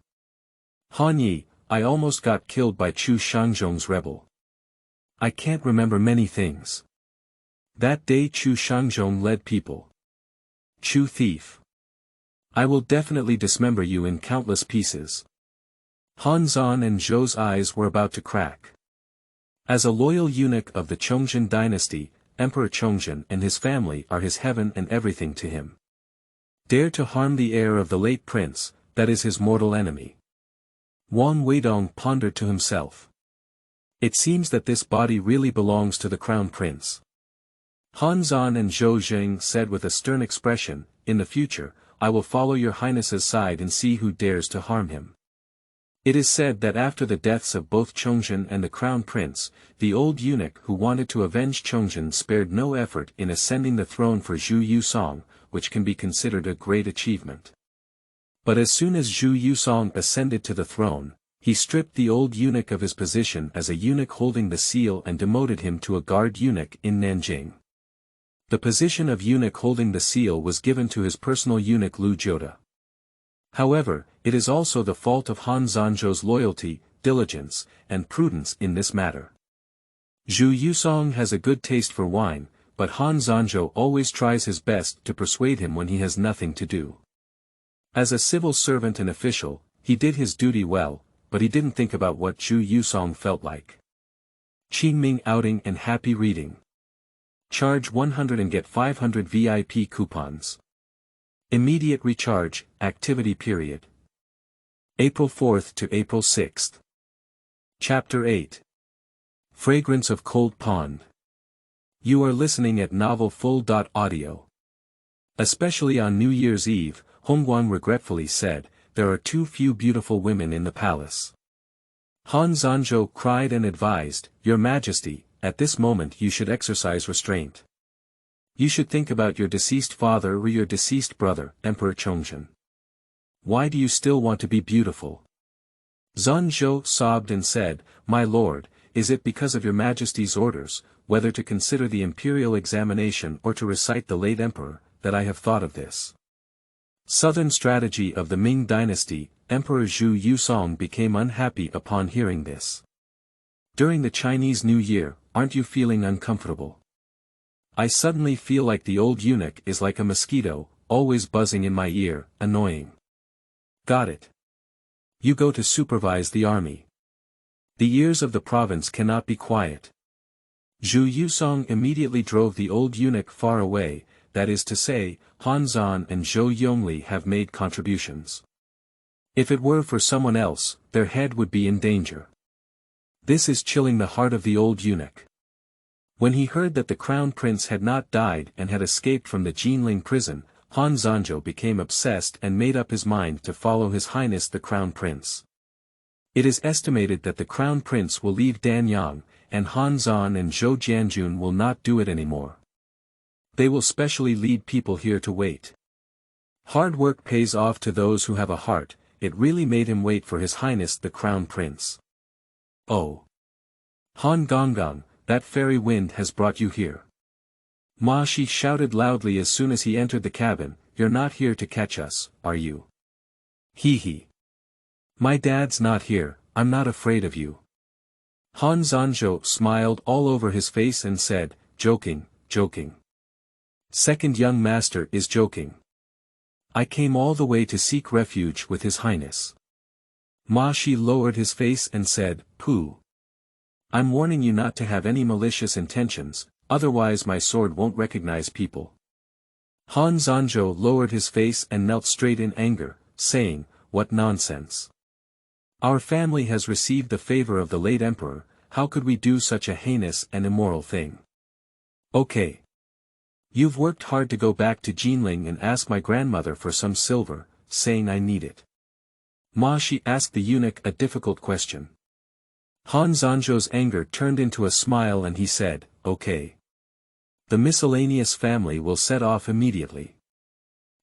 "Han Yi, I almost got killed by Chu Shangzhong's rebel. I can't remember many things. That day Chu Shangzhong led people. Chu thief. I will definitely dismember you in countless pieces." Han Zan and Zhou's eyes were about to crack. As a loyal eunuch of the Chongzhen dynasty, Emperor Chongzhen and his family are his heaven and everything to him. Dare to harm the heir of the late prince, that is his mortal enemy. Wang Weidong pondered to himself. It seems that this body really belongs to the crown prince. Han Zan and Zhou Zheng said with a stern expression, in the future, I will follow your highness's side and see who dares to harm him. It is said that after the deaths of both Chongzhen and the crown prince, the old eunuch who wanted to avenge Chongzhen spared no effort in ascending the throne for Zhu Yusong, which can be considered a great achievement. But as soon as Zhu Yusong ascended to the throne, he stripped the old eunuch of his position as a eunuch holding the seal and demoted him to a guard eunuch in Nanjing. The position of eunuch holding the seal was given to his personal eunuch Lu Jiude. However, it is also the fault of Han Zanzhou's loyalty, diligence, and prudence in this matter. Zhu Yusong has a good taste for wine, but Han Zanzhou always tries his best to persuade him when he has nothing to do. As a civil servant and official, he did his duty well, but he didn't think about what Zhu Yusong felt like. Qingming outing and happy reading. Charge 100 and get 500 VIP coupons. Immediate recharge, activity period. April 4th to April 6th. Chapter 8. Fragrance of Cold Pond. You are listening at novelfull.audio. Especially on New Year's Eve, Hongguang regretfully said, there are too few beautiful women in the palace. Han Zanzhou cried and advised, Your Majesty, at this moment you should exercise restraint. You should think about your deceased father or your deceased brother, Emperor Chongzhen. Why do you still want to be beautiful? Zanzhou sobbed and said, My lord, is it because of your Majesty's orders, whether to consider the imperial examination or to recite the late emperor, that I have thought of this? Southern strategy of the Ming Dynasty, Emperor Zhu Yusong became unhappy upon hearing this. During the Chinese New Year, aren't you feeling uncomfortable? I suddenly feel like the old eunuch is like a mosquito, always buzzing in my ear, annoying. Got it. You go to supervise the army. The ears of the province cannot be quiet. Zhu Yusong immediately drove the old eunuch far away, that is to say, Han Zan and Zhou Yongli have made contributions. If it were for someone else, their head would be in danger. This is chilling the heart of the old eunuch. When he heard that the crown prince had not died and had escaped from the Jinling prison, Han Zanzhou became obsessed and made up his mind to follow His Highness the Crown Prince. It is estimated that the Crown Prince will leave Danyang, and Han Zan and Zhou Jianjun will not do it anymore. They will specially lead people here to wait. Hard work pays off to those who have a heart. It really made him wait for His Highness the Crown Prince. Oh! Han Gonggang, that fairy wind has brought you here. Ma Shi shouted loudly as soon as he entered the cabin, You're not here to catch us, are you? Hee hee. My dad's not here, I'm not afraid of you. Han Zanzhou smiled all over his face and said, Joking, joking. Second young master is joking. I came all the way to seek refuge with His Highness. Ma Shi lowered his face and said, Pooh. I'm warning you not to have any malicious intentions, otherwise my sword won't recognize people. Han Zanzhou lowered his face and knelt straight in anger, saying, What nonsense. Our family has received the favor of the late emperor, how could we do such a heinous and immoral thing? Okay. You've worked hard to go back to Jinling and ask my grandmother for some silver, saying I need it. Ma Shi asked the eunuch a difficult question. Han Zanzhou's anger turned into a smile and he said, Okay. The miscellaneous family will set off immediately.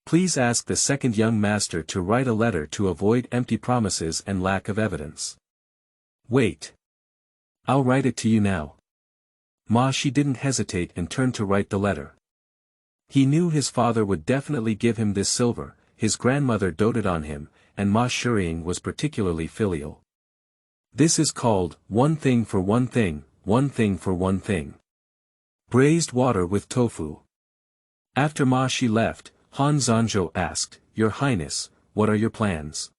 Please ask the second young master to write a letter to avoid empty promises and lack of evidence. Wait. I'll write it to you now. Ma Shi didn't hesitate and turned to write the letter. He knew his father would definitely give him this silver, his grandmother doted on him, and Ma Shiying was particularly filial. This is called, one thing for one thing, one thing for one thing. Braised water with tofu. After Ma Shi left, Han Zanzhou asked, Your Highness, what are your plans?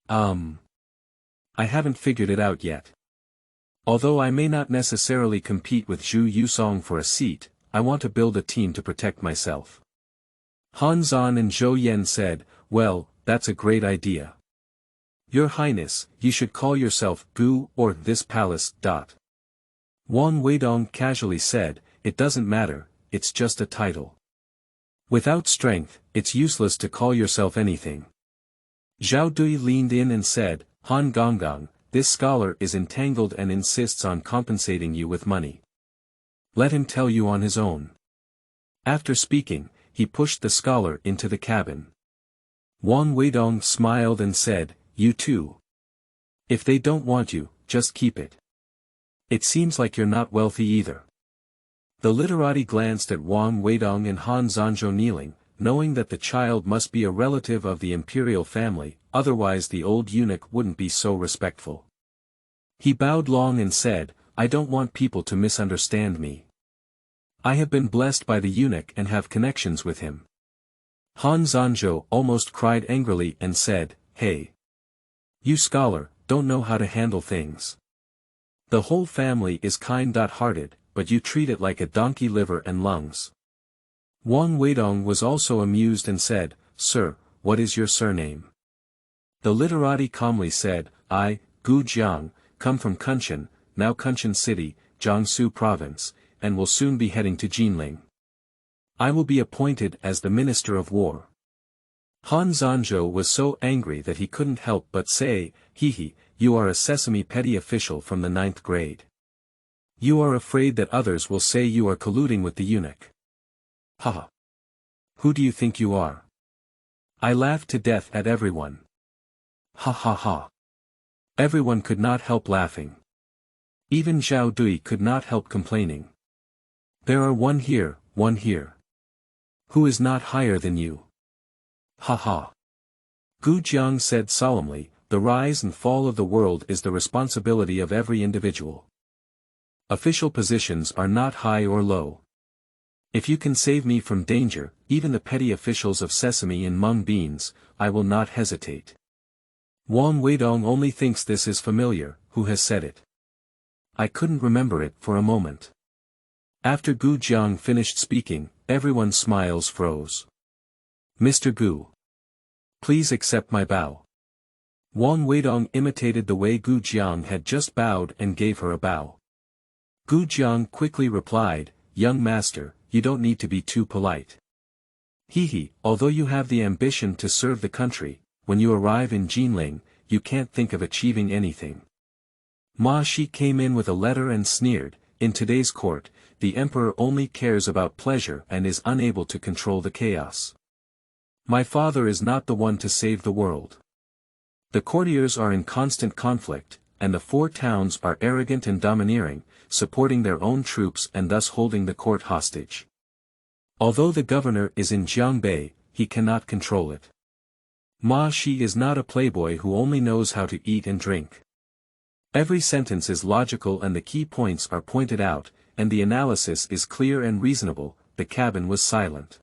I haven't figured it out yet. Although I may not necessarily compete with Zhu Yusong for a seat, I want to build a team to protect myself. Han Zan and Zhou Yan said, well, that's a great idea. Your Highness, you should call yourself Gu or this palace. Wang Weidong casually said, it doesn't matter, it's just a title. Without strength, it's useless to call yourself anything. Zhao Dui leaned in and said, Han Gonggang, this scholar is entangled and insists on compensating you with money. Let him tell you on his own. After speaking, he pushed the scholar into the cabin. Wang Weidong smiled and said, you too. If they don't want you, just keep it. It seems like you're not wealthy either. The literati glanced at Wang Weidong and Han Zanzhou kneeling, knowing that the child must be a relative of the imperial family, otherwise the old eunuch wouldn't be so respectful. He bowed long and said, I don't want people to misunderstand me. I have been blessed by the eunuch and have connections with him. Han Zanzhou almost cried angrily and said, hey. You scholar, don't know how to handle things. The whole family is kind-hearted, but you treat it like a donkey liver and lungs. Wang Weidong was also amused and said, Sir, what is your surname? The literati calmly said, I, Gu Jiang, come from Kunshan, now Kunshan City, Jiangsu Province, and will soon be heading to Jinling. I will be appointed as the Minister of War. Han Zanzhou was so angry that he couldn't help but say, Hee, you are a sesame petty official from the 9th grade. You are afraid that others will say you are colluding with the eunuch. Ha! Who do you think you are? I laughed to death at everyone. Ha ha ha. Everyone could not help laughing. Even Zhao Dui could not help complaining. There are one here. Who is not higher than you? Ha ha. Gu Jiang said solemnly, the rise and fall of the world is the responsibility of every individual. Official positions are not high or low. If you can save me from danger, even the petty officials of sesame and mung beans, I will not hesitate. Wang Weidong only thinks this is familiar, who has said it. I couldn't remember it for a moment. After Gu Jiang finished speaking, everyone's smiles froze. Mr. Gu. Please accept my bow. Wang Weidong imitated the way Gu Jiang had just bowed and gave her a bow. Gu Jiang quickly replied, Young master, you don't need to be too polite. Hee, although you have the ambition to serve the country, when you arrive in Jinling, you can't think of achieving anything. Ma Shi came in with a letter and sneered, in today's court, the emperor only cares about pleasure and is unable to control the chaos. My father is not the one to save the world. The courtiers are in constant conflict, and the 4 towns are arrogant and domineering, supporting their own troops and thus holding the court hostage. Although the governor is in Jiangbei, he cannot control it. Ma Shi is not a playboy who only knows how to eat and drink. Every sentence is logical and the key points are pointed out, and the analysis is clear and reasonable. The cabin was silent.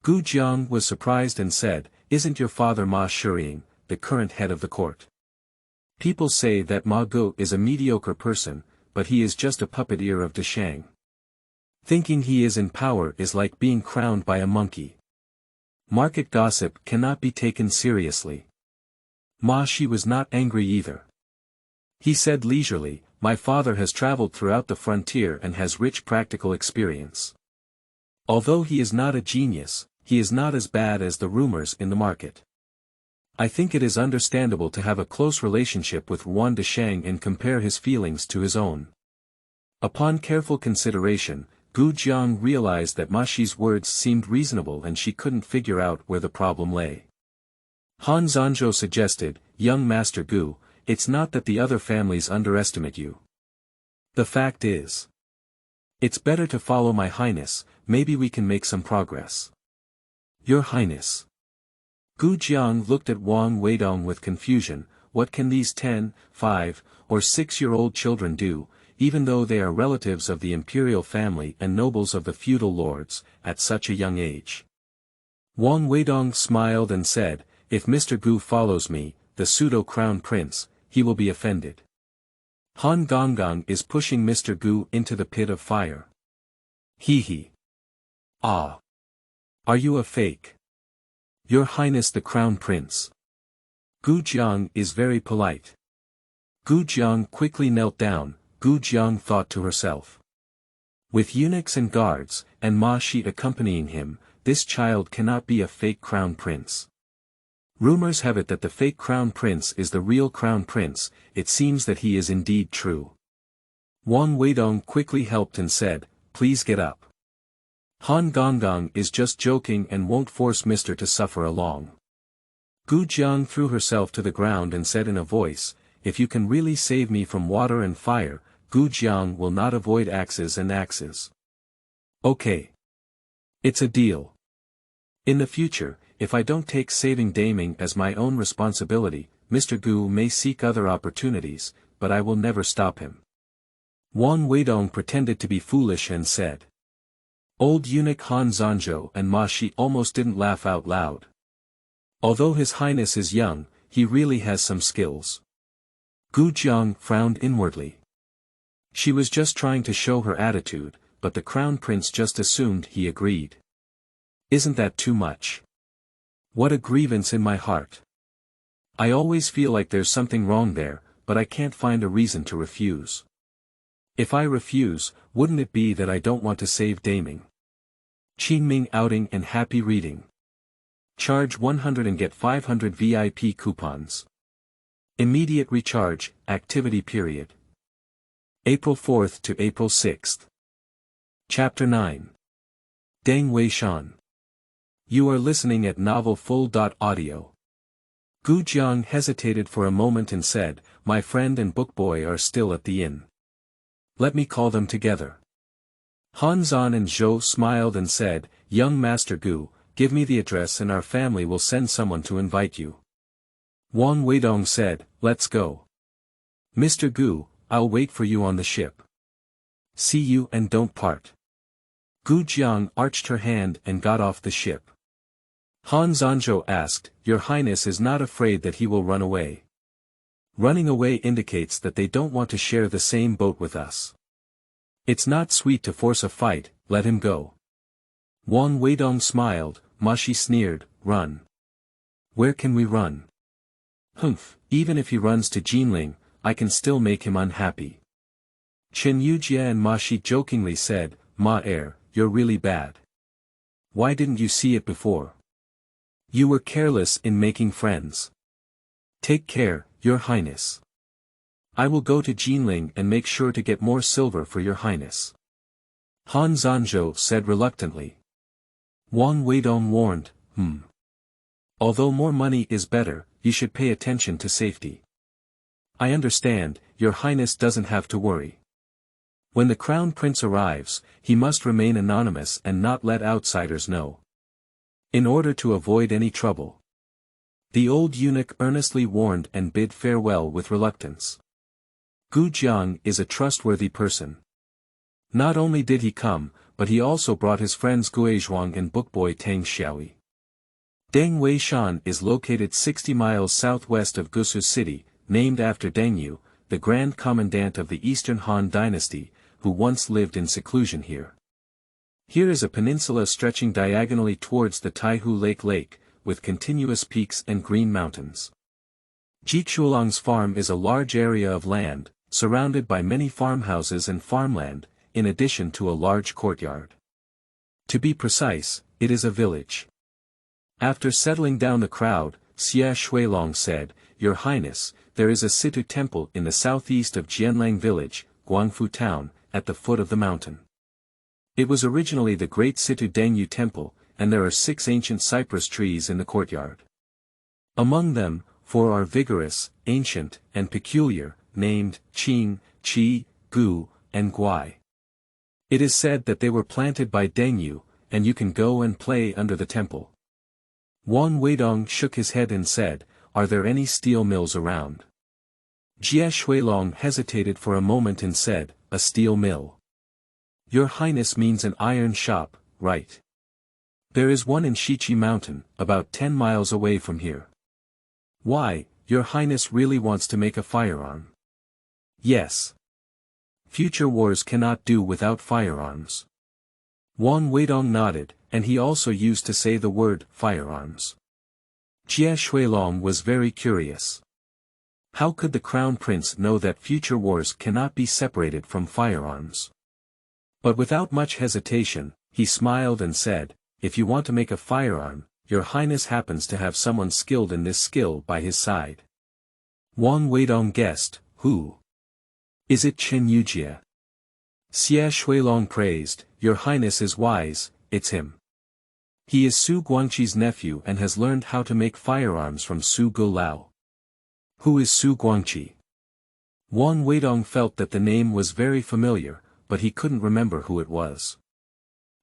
Gu Jiang was surprised and said, Isn't your father Ma Shuriying, the current head of the court? People say that Ma Go is a mediocre person, but he is just a puppeteer of Deshang. Thinking he is in power is like being crowned by a monkey. Market gossip cannot be taken seriously. Ma Shi was not angry either. He said leisurely, My father has traveled throughout the frontier and has rich practical experience. Although he is not a genius, he is not as bad as the rumors in the market. I think it is understandable to have a close relationship with Yuan Deshang and compare his feelings to his own. Upon careful consideration, Gu Jiang realized that Ma Shi's words seemed reasonable and she couldn't figure out where the problem lay. Han Zanzhou suggested, Young Master Gu, it's not that the other families underestimate you. The fact is, it's better to follow my highness, maybe we can make some progress. Your highness. Gu Jiang looked at Wang Weidong with confusion. What can these 10, 5, or 6-year-old children do, even though they are relatives of the imperial family and nobles of the feudal lords, at such a young age? Wang Weidong smiled and said, If Mr. Gu follows me, the pseudo-crown prince, he will be offended. Han Gongong is pushing Mr. Gu into the pit of fire. Hee hee. Ah. Are you a fake? Your Highness the Crown Prince. Gu Jiang is very polite. Gu Jiang quickly knelt down. Gu Jiang thought to herself. With eunuchs and guards, and Ma Shi accompanying him, this child cannot be a fake crown prince. Rumors have it that the fake crown prince is the real crown prince. It seems that he is indeed true. Wang Weidong quickly helped and said, please get up. Han Gongong is just joking and won't force Mr. to suffer along. Gu Jiang threw herself to the ground and said in a voice, if you can really save me from water and fire, Gu Jiang will not avoid axes and axes. Okay. It's a deal. In the future, if I don't take saving Daming as my own responsibility, Mr. Gu may seek other opportunities, but I will never stop him. Wang Weidong pretended to be foolish and said. Old eunuch Han Zanzhou and Ma Shi almost didn't laugh out loud. Although His Highness is young, he really has some skills. Gu Jiang frowned inwardly. She was just trying to show her attitude, but the Crown Prince just assumed he agreed. Isn't that too much? What a grievance in my heart. I always feel like there's something wrong there, but I can't find a reason to refuse. If I refuse, wouldn't it be that I don't want to save Daming? Qingming outing and happy reading. Charge 100 and get 500 VIP coupons. Immediate recharge, activity period. April 4th to April 6th. Chapter 9. Deng Weishan. You are listening at novelfull.audio. Gu Jiang hesitated for a moment and said, my friend and bookboy are still at the inn. Let me call them together. Han Zan and Zhou smiled and said, young Master Gu, give me the address and our family will send someone to invite you. Wang Weidong said, let's go. Mr. Gu, I'll wait for you on the ship. See you and don't part. Gu Jiang arched her hand and got off the ship. Han Zanzhou asked, Your Highness is not afraid that he will run away. Running away indicates that they don't want to share the same boat with us. It's not sweet to force a fight, let him go. Wang Weidong smiled, Ma Shi sneered, run. Where can we run? Humph, even if he runs to Jinling, I can still make him unhappy. Chen Yujie and Ma Shi jokingly said, Ma you're really bad. Why didn't you see it before? You were careless in making friends. Take care, Your Highness. I will go to Jinling and make sure to get more silver for Your Highness. Han Zanzhou said reluctantly. Wang Weidong warned, Although more money is better, you should pay attention to safety. I understand, Your Highness doesn't have to worry. When the Crown Prince arrives, he must remain anonymous and not let outsiders know. In order to avoid any trouble. The old eunuch earnestly warned and bid farewell with reluctance. Gu Jiang is a trustworthy person. Not only did he come, but he also brought his friends Guizhuang and bookboy Tang Xiaoyi. Deng Weishan is located 60 miles southwest of Gusu City, named after Deng, the Grand Commandant of the Eastern Han Dynasty, who once lived in seclusion here. Here is a peninsula stretching diagonally towards the Taihu Lake, with continuous peaks and green mountains. Jichuolong's farm is a large area of land, surrounded by many farmhouses and farmland, in addition to a large courtyard. To be precise, it is a village. After settling down the crowd, Xia Shuilong said, Your Highness, there is a Situ temple in the southeast of Jianlang village, Guangfu town, at the foot of the mountain. It was originally the great Situ Dengyu temple, and there are 6 ancient cypress trees in the courtyard. Among them, 4 are vigorous, ancient, and peculiar, named Qing, Qi, Gu, and Guai. It is said that they were planted by Dengyu, and you can go and play under the temple. Wang Weidong shook his head and said, Are there any steel mills around? Jie Shuilong hesitated for a moment and said, A steel mill. Your Highness means an iron shop, right? There is one in Shiqi Mountain, about 10 miles away from here. Why, Your Highness really wants to make a firearm? Yes. Future wars cannot do without firearms. Wang Weidong nodded, and he also used to say the word firearms. Jie Shuilong was very curious. How could the Crown Prince know that future wars cannot be separated from firearms? But without much hesitation, he smiled and said, "If you want to make a firearm, Your Highness happens to have someone skilled in this skill by his side." Wang Weidong guessed, "Who? Is it Chen Yujie?" Xie Shuilong praised, "Your Highness is wise, it's him. He is Su Guangqi's nephew and has learned how to make firearms from Su Gulao." Who is Su Guangqi? Wang Weidong felt that the name was very familiar, but he couldn't remember who it was.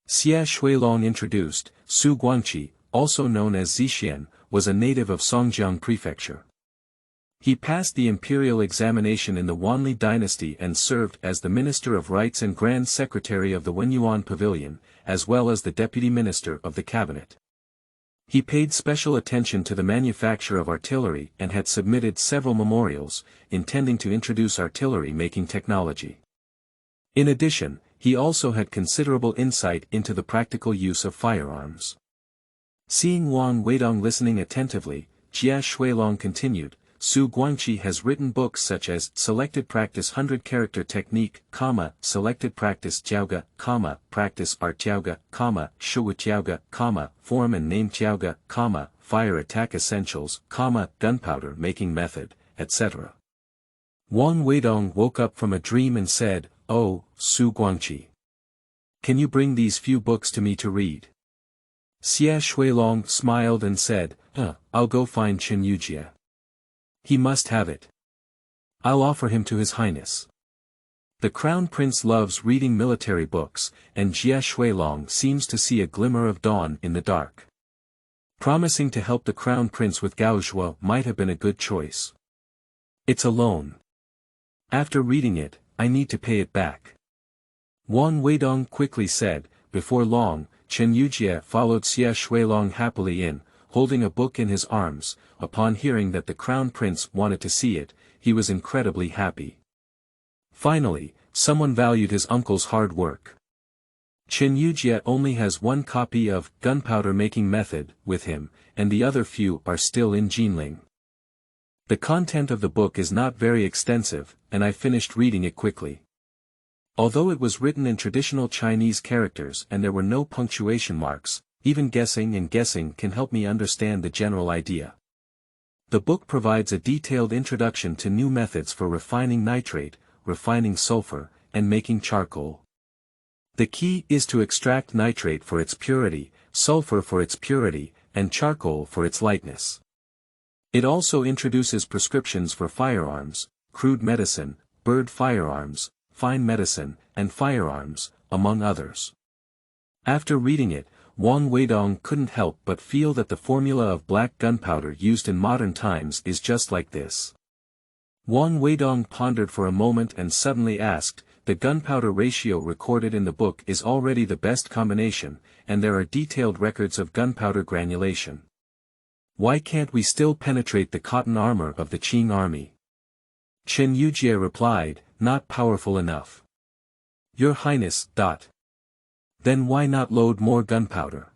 Xie Shuilong introduced, Su Guangqi, also known as Xian, was a native of Songjiang Prefecture. He passed the imperial examination in the Wanli dynasty and served as the Minister of Rights and Grand Secretary of the Wenyuan Pavilion, as well as the Deputy Minister of the Cabinet. He paid special attention to the manufacture of artillery and had submitted several memorials, intending to introduce artillery-making technology. In addition, he also had considerable insight into the practical use of firearms. Seeing Wang Weidong listening attentively, Jie Shuilong continued, Su Guangqi has written books such as Selected Practice 100-Character Technique, Selected Practice Jiaoge, Practice Art Jiaoge, Shuwu Jiaoge, Form and Name Jiaoge, Fire Attack Essentials, Gunpowder Making Method, etc. Wang Weidong woke up from a dream and said, "Oh, Su Guangqi. Can you bring these few books to me to read?" Xie Shuilong smiled and said, I'll go find Chen Yujie. He must have it. I'll offer him to His Highness. The Crown Prince loves reading military books, and Jie Shuilong seems to see a glimmer of dawn in the dark. Promising to help the Crown Prince with Gaozhua might have been a good choice. It's a loan. After reading it, I need to pay it back. Wang Weidong quickly said. Before long, Chen Yujie followed Xie Shuilong happily in, holding a book in his arms. Upon hearing that the Crown Prince wanted to see it, he was incredibly happy. Finally, someone valued his uncle's hard work. Chen Yujie only has one copy of Gunpowder Making Method with him, and the other few are still in Jinling. The content of the book is not very extensive, and I finished reading it quickly. Although it was written in traditional Chinese characters and there were no punctuation marks, even guessing can help me understand the general idea. The book provides a detailed introduction to new methods for refining nitrate, refining sulfur, and making charcoal. The key is to extract nitrate for its purity, sulfur for its purity, and charcoal for its lightness. It also introduces prescriptions for firearms, crude medicine, bird firearms, fine medicine, and firearms, among others. After reading it, Wang Weidong couldn't help but feel that the formula of black gunpowder used in modern times is just like this. Wang Weidong pondered for a moment and suddenly asked, the gunpowder ratio recorded in the book is already the best combination, and there are detailed records of gunpowder granulation. Why can't we still penetrate the cotton armor of the Qing army? Chen Yujie replied, not powerful enough. Your Highness. Then why not load more gunpowder?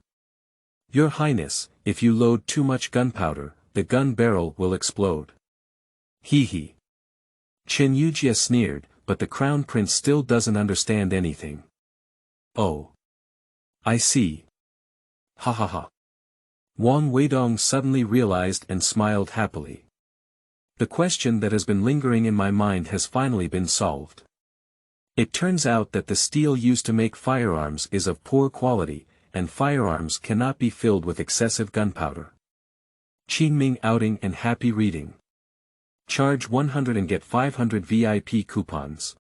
Your Highness, if you load too much gunpowder, the gun barrel will explode. Hee. Chen Yujie sneered, but the Crown Prince still doesn't understand anything. Oh. I see. Ha. Wang Weidong suddenly realized and smiled happily. The question that has been lingering in my mind has finally been solved. It turns out that the steel used to make firearms is of poor quality, and firearms cannot be filled with excessive gunpowder. Qingming outing and happy reading. Charge 100 and get 500 VIP coupons.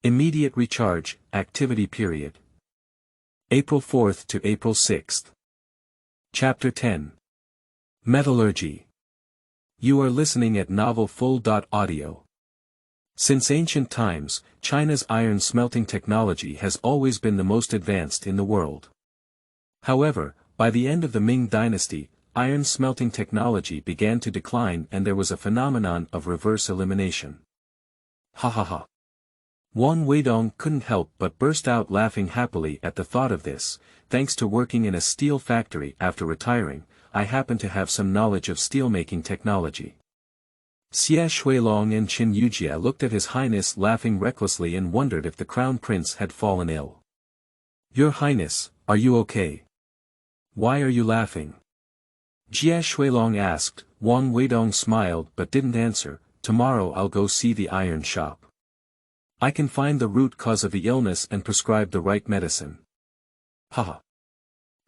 Immediate recharge, activity period. April 4th to April 6th. Chapter 10. Metallurgy. You are listening at novelfull.audio. Since ancient times, China's iron smelting technology has always been the most advanced in the world. However, by the end of the Ming Dynasty, iron smelting technology began to decline and there was a phenomenon of reverse elimination. Ha ha ha. Wang Weidong couldn't help but burst out laughing happily at the thought of this. Thanks to working in a steel factory after retiring, I happen to have some knowledge of steelmaking technology. Xie Shuilong and Qin Yujia looked at His Highness laughing recklessly and wondered if the Crown Prince had fallen ill. Your Highness, are you okay? Why are you laughing? Jie Shuilong asked. Wang Weidong smiled but didn't answer. Tomorrow I'll go see the iron shop. I can find the root cause of the illness and prescribe the right medicine. Haha.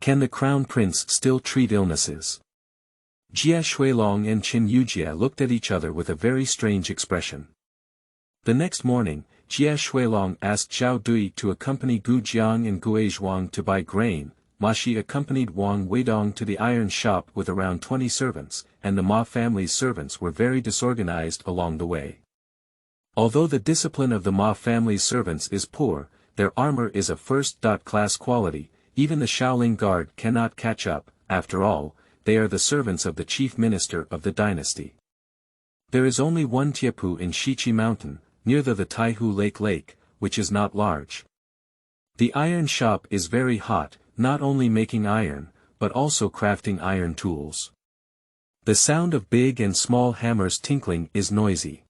Can the Crown Prince still treat illnesses? Jie Shuilong and Qin Yujia looked at each other with a very strange expression. The next morning, Jie Shuilong asked Zhao Dui to accompany Gu Jiang and Gue Zhuang to buy grain. Ma Shi accompanied Wang Weidong to the iron shop with around 20 servants, and the Ma family's servants were very disorganized along the way. Although the discipline of the Ma family's servants is poor, their armor is of first-class quality. Even the Shaolin Guard cannot catch up. After all, they are the servants of the chief minister of the dynasty. There is only one Tiepu in Shiqi Mountain, near the Taihu Lake, which is not large. The iron shop is very hot, not only making iron, but also crafting iron tools. The sound of big and small hammers tinkling is noisy.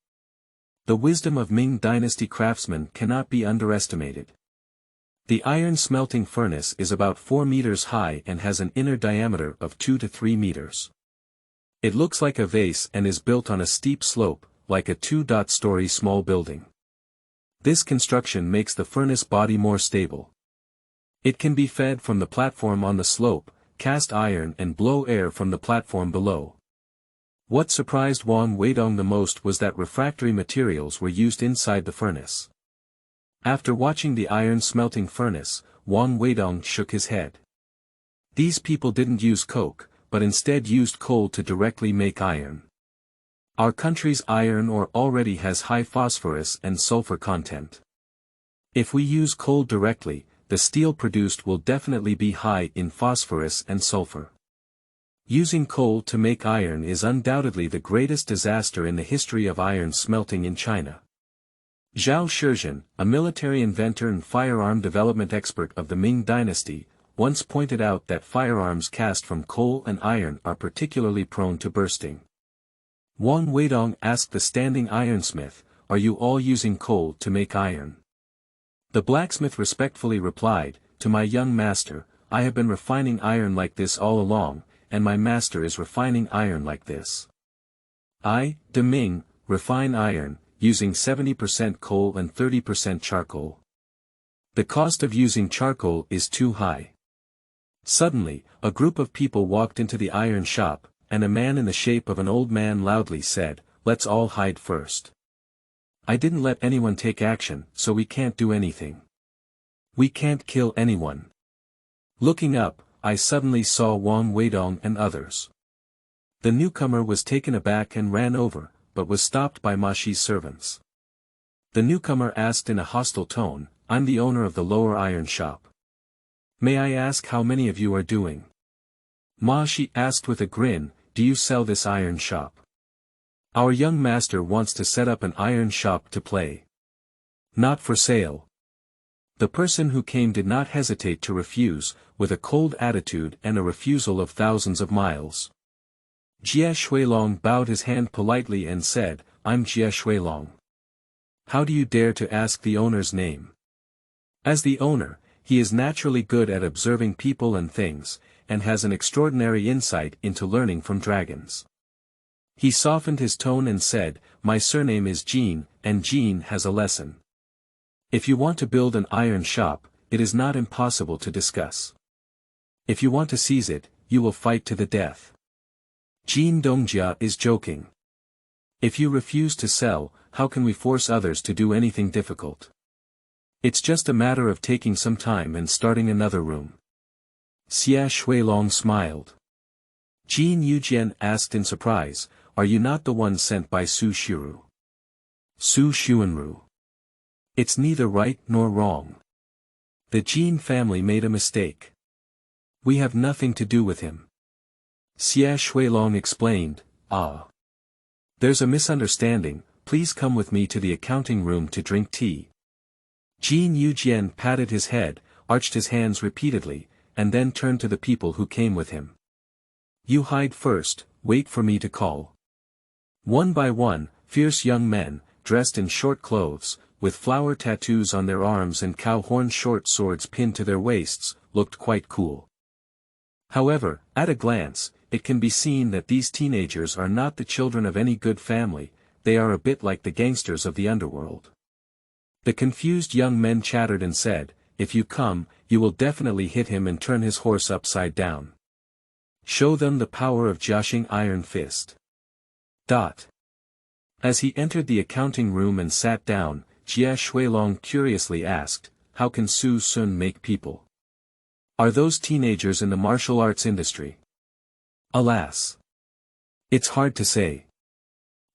The wisdom of Ming Dynasty craftsmen cannot be underestimated. The iron smelting furnace is about 4 meters high and has an inner diameter of 2 to 3 meters. It looks like a vase and is built on a steep slope, like a 2-story small building. This construction makes the furnace body more stable. It can be fed from the platform on the slope, cast iron and blow air from the platform below. What surprised Wang Weidong the most was that refractory materials were used inside the furnace. After watching the iron smelting furnace, Wang Weidong shook his head. These people didn't use coke, but instead used coal to directly make iron. Our country's iron ore already has high phosphorus and sulfur content. If we use coal directly, the steel produced will definitely be high in phosphorus and sulfur. Using coal to make iron is undoubtedly the greatest disaster in the history of iron smelting in China. Zhao Shizhen, a military inventor and firearm development expert of the Ming Dynasty, once pointed out that firearms cast from coal and iron are particularly prone to bursting. Wang Weidong asked the standing ironsmith, "Are you all using coal to make iron?" The blacksmith respectfully replied, "To my young master, I have been refining iron like this all along, and my master is refining iron like this. I, De Ming, refine iron, using 70% coal and 30% charcoal. The cost of using charcoal is too high." Suddenly, a group of people walked into the iron shop, and a man in the shape of an old man loudly said, "Let's all hide first. I didn't let anyone take action, so we can't do anything. We can't kill anyone." Looking up, I suddenly saw Wang Weidong and others. The newcomer was taken aback and ran over, but was stopped by Ma Shi's servants. The newcomer asked in a hostile tone, "I'm the owner of the lower iron shop. May I ask how many of you are doing?" Ma Shi asked with a grin, "Do you sell this iron shop? Our young master wants to set up an iron shop to play. Not for sale." The person who came did not hesitate to refuse, with a cold attitude and a refusal of thousands of miles. Jie Shuilong bowed his hand politely and said, "I'm Jie Shuilong. How do you dare to ask the owner's name?" As the owner, he is naturally good at observing people and things, and has an extraordinary insight into learning from dragons. He softened his tone and said, "My surname is Jin, and Jin has a lesson. If you want to build an iron shop, it is not impossible to discuss. If you want to seize it, you will fight to the death. Jin Dongjia is joking. If you refuse to sell, how can we force others to do anything difficult? It's just a matter of taking some time and starting another room." Xie Shuilong smiled. Jin Yujian asked in surprise, "Are you not the one sent by Su Shiru?" Su Xuanru. It's neither right nor wrong. The Jin family made a mistake. We have nothing to do with him. Xie Shuilong explained, "Ah. There's a misunderstanding, please come with me to the accounting room to drink tea. Jinyi patted his head, arched his hands repeatedly, and then turned to the people who came with him. You hide first, wait for me to call. One by one, fierce young men, dressed in short clothes, with flower tattoos on their arms and cow horn short swords pinned to their waists, looked quite cool. However, at a glance, it can be seen that these teenagers are not the children of any good family, they are a bit like the gangsters of the underworld. The confused young men chattered and said, if you come, you will definitely hit him and turn his horse upside down. Show them the power of Jiaxing Iron Fist. As he entered the accounting room and sat down, Jia Shuilong curiously asked, how can Su Sun make people? Are those teenagers in the martial arts industry? Alas! It's hard to say.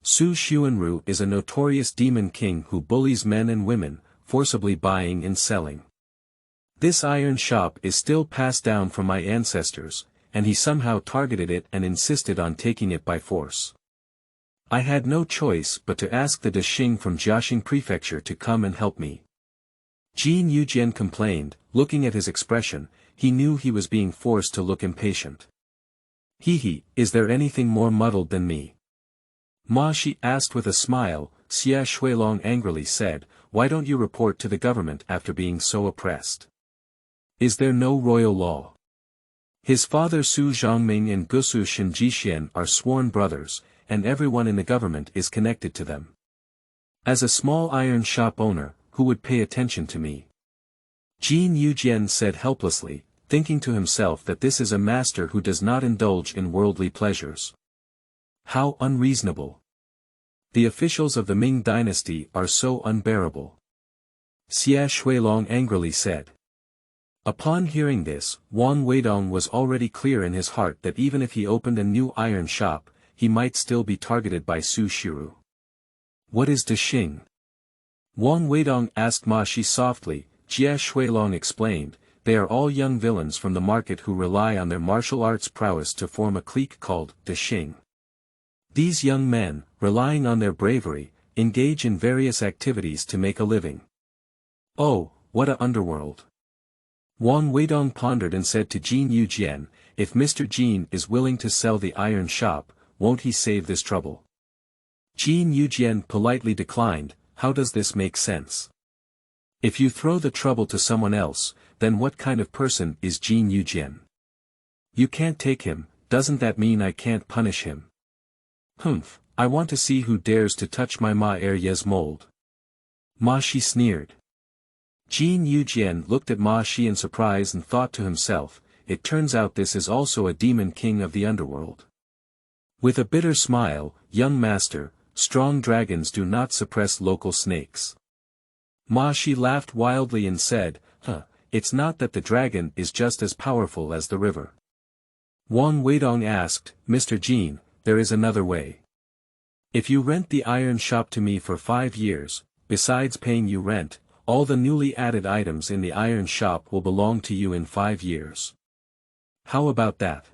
Su Xuanru is a notorious demon king who bullies men and women, forcibly buying and selling. This iron shop is still passed down from my ancestors, and he somehow targeted it and insisted on taking it by force. I had no choice but to ask the Dexing from Jiaxing Prefecture to come and help me. Jin Yujian complained, looking at his expression, he knew he was being forced to look impatient. Is there anything more muddled than me? Ma Shi asked with a smile. Xia Shuilong angrily said, why don't you report to the government after being so oppressed? Is there no royal law? His father Su Zhongming and Gusu Shenjixian are sworn brothers, and everyone in the government is connected to them. As a small iron shop owner, who would pay attention to me? Jin Yujian said helplessly, thinking to himself that this is a master who does not indulge in worldly pleasures. How unreasonable. The officials of the Ming Dynasty are so unbearable. Xia Shuilong angrily said. Upon hearing this, Wang Weidong was already clear in his heart that even if he opened a new iron shop, he might still be targeted by Su Shiru. What is Dexing? Wang Weidong asked Ma Shi softly. Jia Shuilong explained, they are all young villains from the market who rely on their martial arts prowess to form a clique called Dexing. These young men, relying on their bravery, engage in various activities to make a living. Oh, what a underworld. Wang Weidong pondered and said to Jin Yujian, if Mr. Jin is willing to sell the iron shop, won't he save this trouble? Jin Yujian politely declined, how does this make sense? If you throw the trouble to someone else, then what kind of person is Jin Yujian? You can't take him, doesn't that mean I can't punish him? I want to see who dares to touch my Ma Yes mold. Ma Shi sneered. Jin Yujian looked at Ma Shi in surprise and thought to himself, it turns out this is also a demon king of the underworld. With a bitter smile, young master, strong dragons do not suppress local snakes. Ma Shi laughed wildly and said, it's not that the dragon is just as powerful as the river. Wang Weidong asked, Mr. Jin, there is another way. If you rent the iron shop to me for 5 years, besides paying you rent, all the newly added items in the iron shop will belong to you in 5 years. How about that?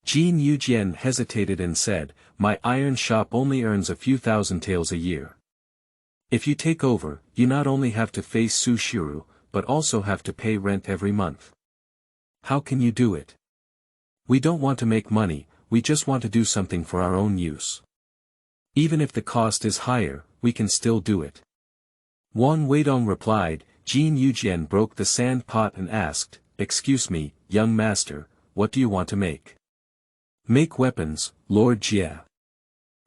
Jin Yujian hesitated and said, my iron shop only earns a few thousand taels a year. If you take over, you not only have to face Su Shiru, but also have to pay rent every month. How can you do it? We don't want to make money, we just want to do something for our own use. Even if the cost is higher, we can still do it. Wang Weidong replied. Jin Yujian broke the sand pot and asked, excuse me, young master, what do you want to make? Make weapons, Lord Jia.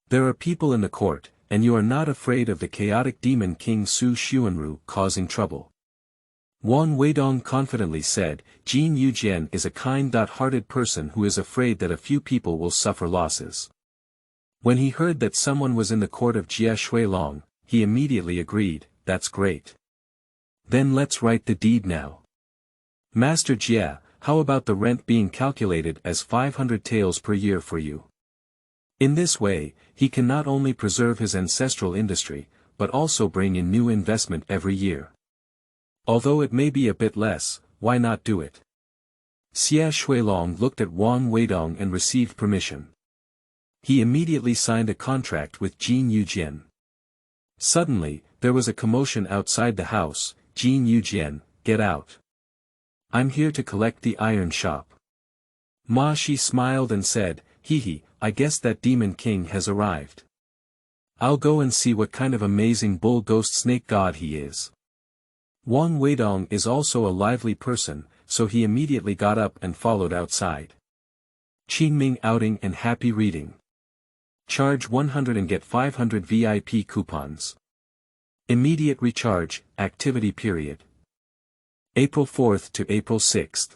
There are people in the court, and you are not afraid of the chaotic demon king Su Xuanru causing trouble. Wang Weidong confidently said, Jin Yujian is a kind-hearted person who is afraid that a few people will suffer losses. When he heard that someone was in the court of Jia Shuilong, he immediately agreed, that's great. Then let's write the deed now. Master Jia, how about the rent being calculated as 500 taels per year for you? In this way, he can not only preserve his ancestral industry, but also bring in new investment every year. Although it may be a bit less, why not do it? Xia Shuilong looked at Wang Weidong and received permission. He immediately signed a contract with Jin Yujian. Suddenly, there was a commotion outside the house. Jinyi, get out. I'm here to collect the iron shop. Ma Shi smiled and said, hee hee, I guess that demon king has arrived. I'll go and see what kind of amazing bull ghost snake god he is. Wang Weidong is also a lively person, so he immediately got up and followed outside. Qingming outing and happy reading. Charge 100 and get 500 VIP coupons. Immediate recharge, activity period. April 4th to April 6th.